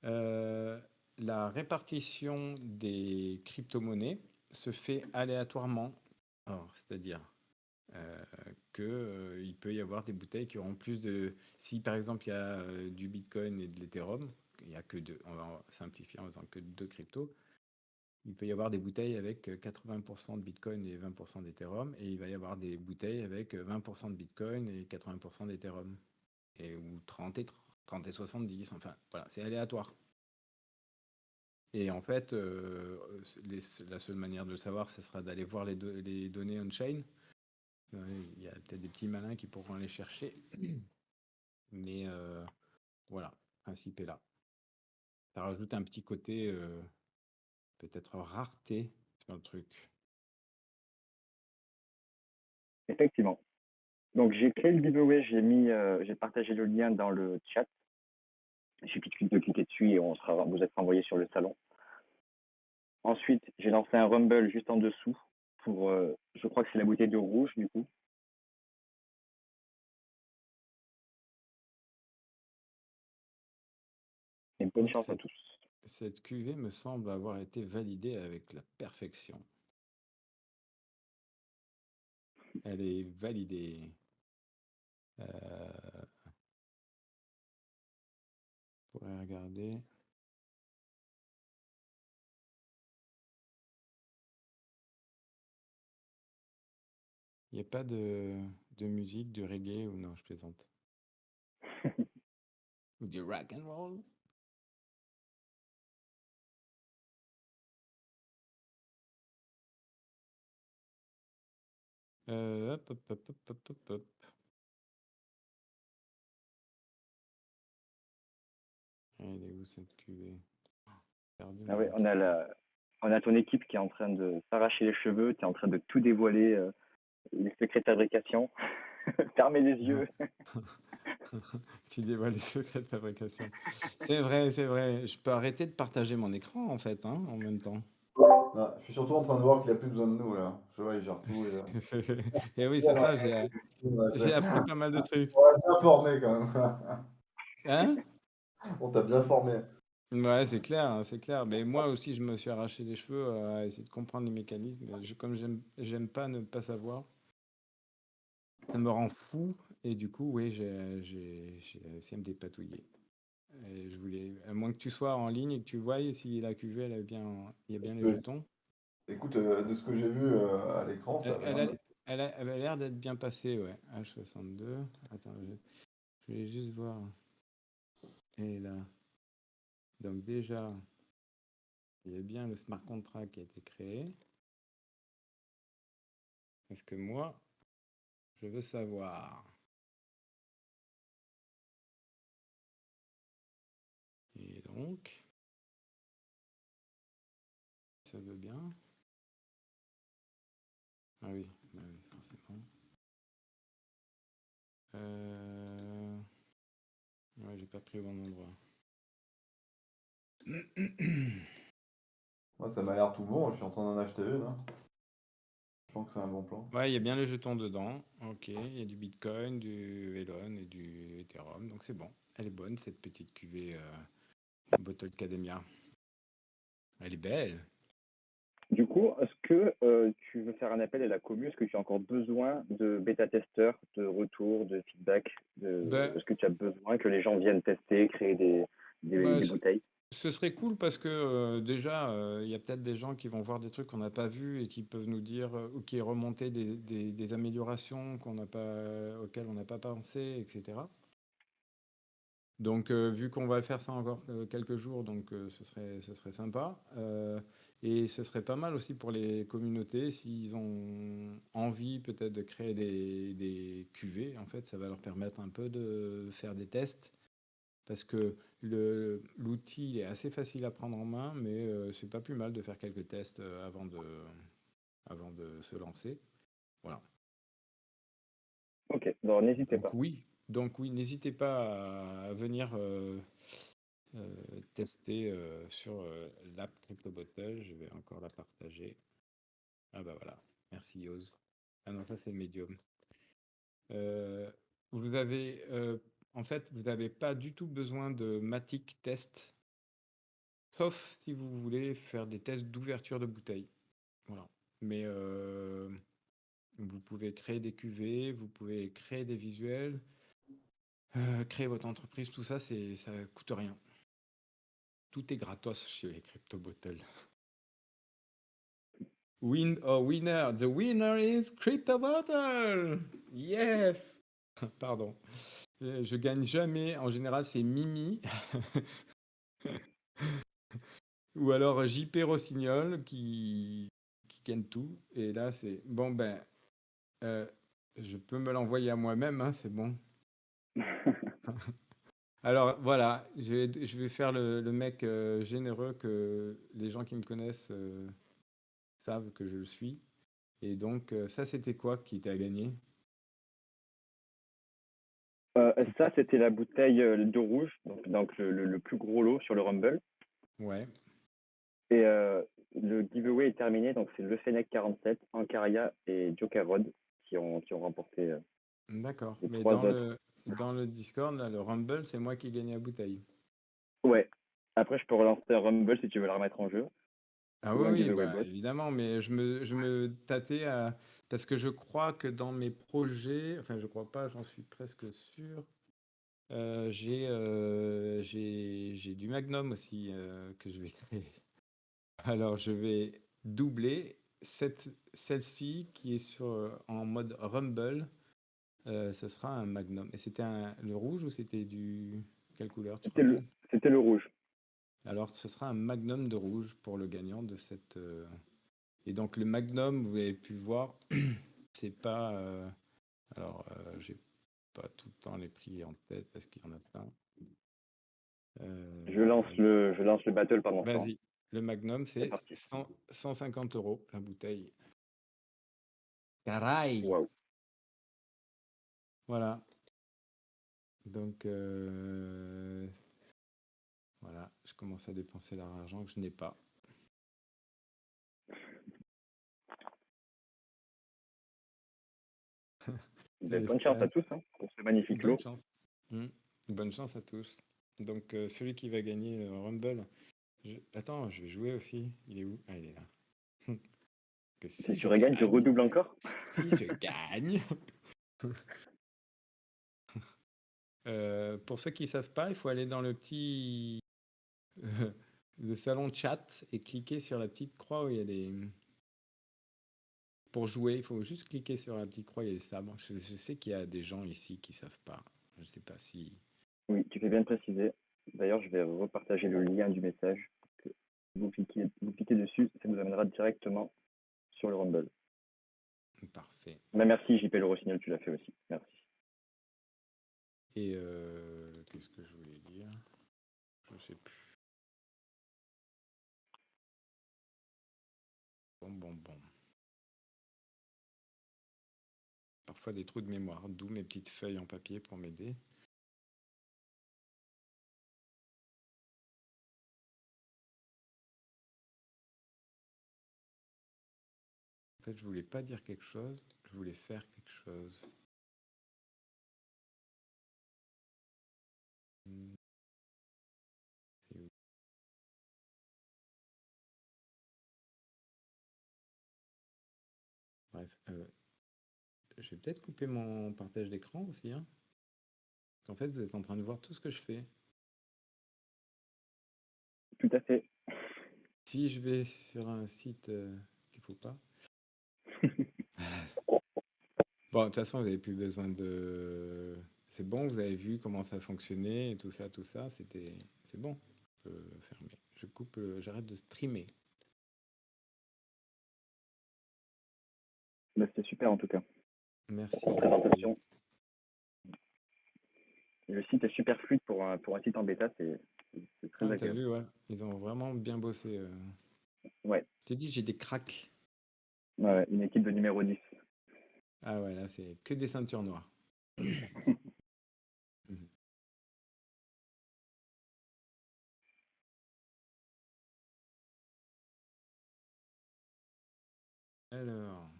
La répartition des crypto-monnaies se fait aléatoirement. Alors, c'est-à-dire qu'il peut y avoir des bouteilles qui auront plus de... Si par exemple il y a du Bitcoin et de l'Ethereum, il n'y a que deux, on va simplifier en faisant que deux cryptos, il peut y avoir des bouteilles avec 80% de Bitcoin et 20% d'Ethereum, et il va y avoir des bouteilles avec 20% de Bitcoin et 80% d'Ethereum, ou 30 et 70, enfin voilà, c'est aléatoire. Et en fait, la seule manière de le savoir, ce sera d'aller voir les données on-chain. Il y a peut-être des petits malins qui pourront aller chercher. Mais voilà, le principe est là. Ça rajoute un petit côté, peut-être rareté sur le truc. Effectivement. Donc, j'ai créé le giveaway, j'ai partagé le lien dans le chat. Il suffit de cliquer dessus et vous êtes renvoyé sur le salon. Ensuite, j'ai lancé un Rumble juste en dessous pour, je crois que c'est la bouteille de rouge du coup. Et bonne Donc, chance à tous. cette cuvée me semble avoir été validée avec la perfection. Elle est validée. On pourrait regarder. Il n'y a pas de musique, de reggae ou non, je plaisante. Ou du rock and roll. Hop, hop, hop, hop, hop, hop, hop. Elle est où cette cuvée? Perdu Ah ouais, mon truc. on a ton équipe qui est en train de s'arracher les cheveux, tu es en train de tout dévoiler, les secrets de fabrication. Fermez les yeux. Tu dévoiles les secrets de fabrication. C'est vrai, c'est vrai. Je peux arrêter de partager mon écran en fait, hein, en même temps. Ah, je suis surtout en train de voir qu'il a plus besoin de nous là. Je vois, il gère tout. Et oui, c'est ça, j'ai appris pas mal de trucs. On t'a bien formé quand même. Hein? On t'a bien formé. Ouais, c'est clair, hein, c'est clair. Mais moi aussi, je me suis arraché les cheveux à essayer de comprendre les mécanismes. Comme j'aime pas ne pas savoir, ça me rend fou. Et du coup, oui, j'ai essayé de me dépatouiller. Et je voulais, à moins que tu sois en ligne et que tu voies si la cuvée, il y a Je bien les peux... jetons. Écoute, de ce que j'ai vu à l'écran, ça Elle, avait elle l'air a, d'être. elle avait l'air d'être bien passée, ouais. H62. Attends, je vais juste voir. Et là. Donc déjà, il y a bien le smart contract qui a été créé. Parce que moi, je veux savoir. Et donc, ça veut bien. Ah oui, bah oui, forcément. Ouais, j'ai pas pris au bon endroit. Moi, ça m'a l'air tout bon. Je suis en train d'en acheter une, hein. Je pense que c'est un bon plan. Ouais, il y a bien les jetons dedans. Ok, il y a du Bitcoin, du Elon et du Ethereum. Donc c'est bon. Elle est bonne, cette petite cuvée Bottle Academia. Elle est belle. Du coup, est-ce que tu veux faire un appel à la commu? Est-ce que tu as encore besoin de bêta-testeurs, de retours, de feedback? Ben, Est-ce que tu as besoin que les gens viennent tester, créer bah, des bouteilles? ce serait cool parce que déjà, il y a peut-être des gens qui vont voir des trucs qu'on n'a pas vus et qui peuvent nous dire, ou qui remonter des améliorations auxquelles on n'a pas pensé, etc. Donc, vu qu'on va faire ça encore quelques jours, donc ce serait sympa. Et ce serait pas mal aussi pour les communautés, s'ils ont envie peut-être de créer des cuvées. En fait, ça va leur permettre un peu de faire des tests parce que l'outil est assez facile à prendre en main, mais c'est pas plus mal de faire quelques tests avant de se lancer. Voilà. Ok, donc n'hésitez pas. Donc oui, n'hésitez pas à venir tester sur l'app CryptoBottle. Je vais encore la partager. Ah bah voilà, merci Yoz. Ah non, ça c'est le Medium. Vous avez, en fait, vous n'avez pas du tout besoin de Matic Test, sauf si vous voulez faire des tests d'ouverture de bouteille. Voilà. Mais vous pouvez créer des cuvées, vous pouvez créer des visuels, créer votre entreprise, tout ça, ça coûte rien. Tout est gratos chez les CryptoBottle. Winner, the winner is CryptoBottle. Yes. Pardon. Je gagne jamais. En général, c'est Mimi ou alors JP Rossignol qui gagne tout. Et là, c'est bon, ben, je peux me l'envoyer à moi-même, hein, c'est bon. Alors voilà, je vais faire le mec généreux que les gens qui me connaissent savent que je le suis. Et donc, ça, c'était quoi qui t'a gagné? Ça, c'était la bouteille de rouge, donc le plus gros lot sur le Rumble. Ouais, Et le giveaway est terminé, donc c'est le Fennec 47, Ancaria et Jokerod qui ont remporté d'accord. les Mais trois autres. dans le Discord, là, le Rumble, c'est moi qui gagne la bouteille. Ouais. Après, je peux relancer un Rumble si tu veux la remettre en jeu, Ah ou oui, un oui, giveaway bah, bot. évidemment, mais je me tâtais à... Parce que je crois que dans mes projets, enfin je crois pas, j'en suis presque sûr, j'ai du Magnum aussi que je vais créer. Alors je vais doubler celle-ci qui est en mode Rumble, ce sera un Magnum. Et c'était le rouge ou c'était du... Quelle couleur, tu te rappelles? C'était le rouge. Alors ce sera un Magnum de rouge pour le gagnant de cette... Et donc le Magnum, vous avez pu voir, c'est pas... alors, j'ai pas tout le temps les prix en tête parce qu'il y en a plein. Je lance le battle pendant ce temps. Vas-y, le Magnum, C'est c'est parti. 150 € la bouteille. Caray! Waouh. Voilà. Donc, voilà, je commence à dépenser l'argent que je n'ai pas. Allez, Bonne chance Stan, à tous hein, pour ce magnifique bonne lot. chance. Hmm. Bonne chance à tous. Donc, celui qui va gagner le Rumble, attends, je vais jouer aussi. Il est où? Ah, il est là. Que Si si tu je regagnes, tu gagne, redoubles encore. si je gagne. Pour ceux qui ne savent pas, il faut aller dans le petit le salon chat et cliquer sur la petite croix où il y a des... Pour jouer, il faut juste cliquer sur la petite croix, il y a des sabres. Je sais qu'il y a des gens ici qui ne savent pas. Je ne sais pas si... Oui, tu fais bien de préciser. D'ailleurs, je vais repartager le lien du message. Vous cliquez dessus, ça vous amènera directement sur le Rumble. Parfait. Ben, merci JP Le Rossignol, tu l'as fait aussi. Merci. Et qu'est-ce que je voulais dire? Je ne sais plus. Bon. Parfois des trous de mémoire, d'où mes petites feuilles en papier pour m'aider. En fait, je voulais pas dire quelque chose, je voulais faire quelque chose. Bref, je vais peut-être couper mon partage d'écran aussi. Hein. En fait, vous êtes en train de voir tout ce que je fais. Tout à fait. Si je vais sur un site qu'il faut pas. Bon, de toute façon, vous n'avez plus besoin de... C'est bon, vous avez vu comment ça fonctionnait et tout ça, C'est bon, je peux fermer. Je coupe, j'arrête de streamer. Ben, c'était super en tout cas. Merci. Pour cette présentation. le site est super fluide pour un site en bêta, c'est très Ah, t'as agréable. vu, ouais. Ils ont vraiment bien bossé. Ouais, Je t'ai dit, j'ai des cracks. ouais, une équipe de numéro 10. Ah ouais, là, c'est que des ceintures noires. Mhm. Alors,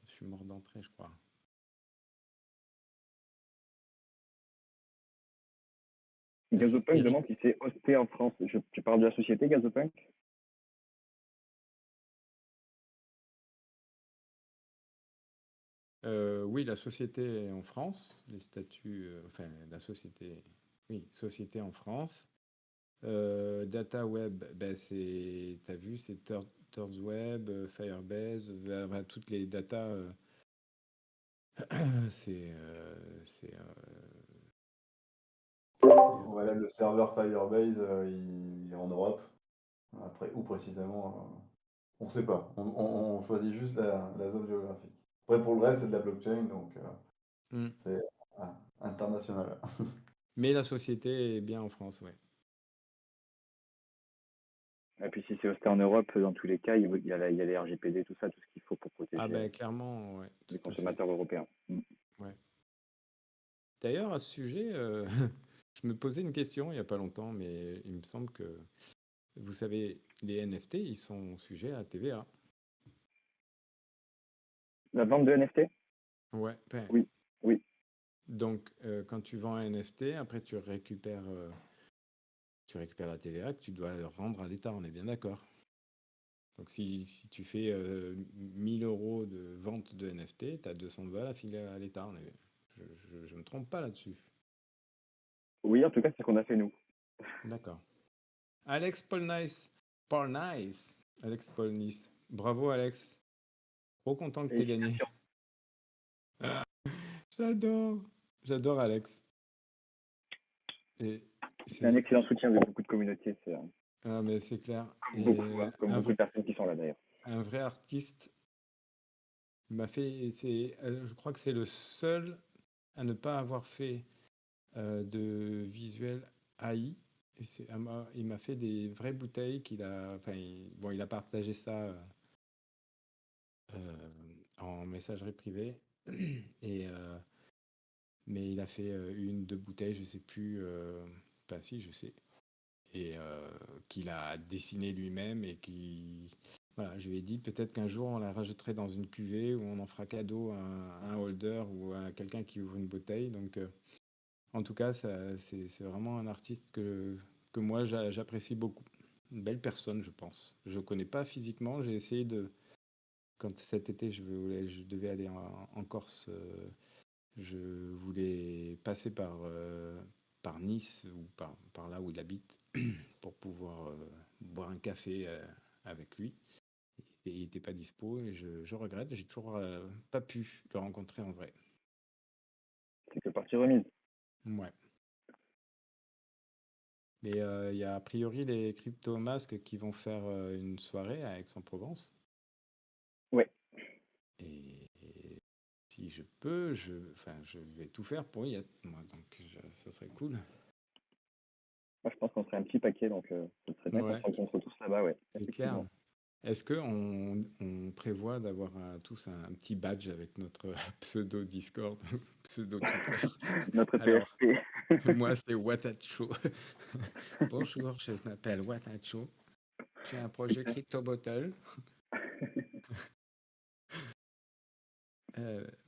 je suis mort d'entrée, je crois. Ah, c'est Gazopunk Eric. demande si c'est hosté en France. Tu parles de la société Gazopunk? Oui, la société est en France, les statuts, enfin, la société, oui, société en France. Data Web, ben t'as vu, c'est TurdsWeb, Firebase, toutes les datas, c'est Voilà, le serveur Firebase, il est en Europe. Après, où précisément, on ne sait pas. On choisit juste la zone géographique. Après, pour le reste, c'est de la blockchain, donc Hmm. c'est international. Mais la société est bien en France, ouais. Et puis si c'est hosté en Europe, dans tous les cas, il y a les RGPD, tout ça, tout ce qu'il faut pour Ah protéger ben clairement, ouais, les tout à fait. consommateurs européens. Ouais. D'ailleurs, à ce sujet, je me posais une question il n'y a pas longtemps, mais il me semble que, vous savez, les NFT, ils sont sujets à TVA. La vente de NFT? Ouais, ben, Oui, oui. donc quand tu vends un NFT, après tu récupères la TVA que tu dois rendre à l'État, on est bien d'accord. Donc si tu fais 1000 euros de vente de NFT, tu as 200 balles à filer à l'État. Je me trompe pas là-dessus. Oui, en tout cas, c'est ce qu'on a fait nous. D'accord. Alex Paul Nice. Paul Nice. Alex Paul Nice. Bravo Alex. Trop content que tu aies gagné. Félicitations. J'adore. J'adore Alex. Et C'est un c'est excellent soutien de beaucoup de communautés, ah, mais c'est clair. comme Et beaucoup, hein, comme beaucoup de personnes qui sont là d'ailleurs. un vrai artiste m'a fait. Je crois que c'est le seul à ne pas avoir fait de visuel AI. Et il m'a fait des vraies bouteilles enfin, bon, il a partagé ça en messagerie privée. Et, mais il a fait une, deux bouteilles, je sais plus. Enfin, si, je sais. Et qu'il a dessiné lui-même et qui. Voilà, je lui ai dit peut-être qu'un jour on la rajouterait dans une cuvée ou on en fera cadeau à un holder ou à quelqu'un qui ouvre une bouteille. Donc, en tout cas, c'est vraiment un artiste que moi j'apprécie beaucoup. Une belle personne, je pense. Je ne connais pas physiquement. J'ai essayé de. Quand cet été je devais aller en Corse, je voulais passer par Nice ou par là où il habite pour pouvoir boire un café avec lui. Et il n'était pas dispo et je regrette. J'ai toujours pas pu le rencontrer en vrai. C'est que partie remise. Ouais. Mais il y a a priori les crypto-masques qui vont faire une soirée à Aix-en-Provence. Ouais. Et si je peux, enfin, je vais tout faire pour y être, moi. Donc, ça serait cool. Moi, je pense qu'on serait un petit paquet, donc ce serait bien qu'on se Ouais, rencontre tous là-bas, ouais, c'est clair. effectivement. Est-ce qu'on prévoit d'avoir tous un petit badge avec notre pseudo Discord, pseudo Twitter? Notre Alors, PFP. moi, c'est Watacho. Bonjour, je m'appelle Watacho. J'ai un projet Crypto Bottle.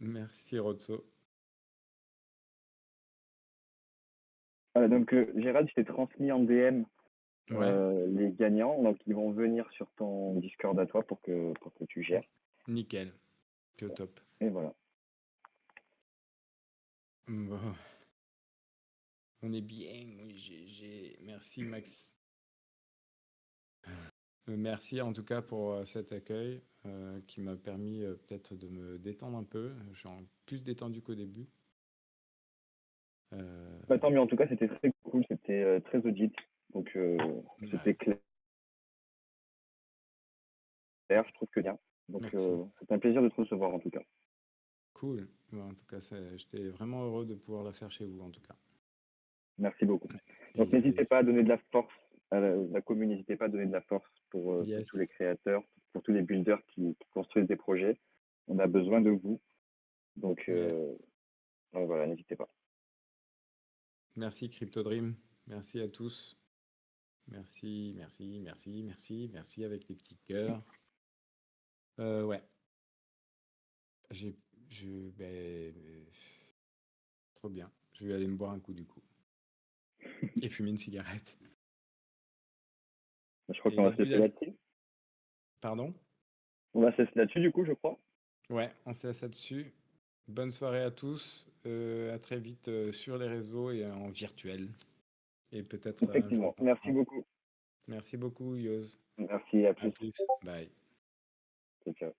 Merci, Rozzo. Voilà, donc Gérald, je t'ai transmis en DM Ouais, les gagnants, donc ils vont venir sur ton Discord à toi pour que tu gères. nickel. Puis au top. Et voilà. Bon, on est bien. Oui, merci, Max. Merci en tout cas pour cet accueil qui m'a permis peut-être de me détendre un peu. Je suis plus détendu qu'au début. Euh, Bah, tant mieux, en tout cas, c'était très cool, c'était très audit, donc ouais, c'était clair, je trouve que bien. Donc merci. c'est un plaisir de te recevoir en tout cas. Cool. Bon, en tout cas, j'étais vraiment heureux de pouvoir la faire chez vous, en tout cas. Merci beaucoup. Donc, Et n'hésitez pas à donner de la force à la commune, n'hésitez pas à donner de la force pour yes, tous les créateurs, pour tous les builders qui construisent des projets. On a besoin de vous. Donc, yeah. voilà, n'hésitez pas. Merci CryptoDream. Merci à tous. Merci, merci, merci, merci, merci avec les petits cœurs. Ouais. Ben, trop bien. Je vais aller me boire un coup du coup. Et fumer une cigarette. Je crois Et qu'on va donc se laisser là-dessus. Pardon? On va se laisser là-dessus, du coup, je crois. Ouais, on se laisse là-dessus. Bonne soirée à tous. À très vite sur les réseaux et en virtuel. Et peut-être un jour. Effectivement. Merci beaucoup. Merci beaucoup, Yoz. Merci, à À plus. plus. Bye. Ciao, ciao.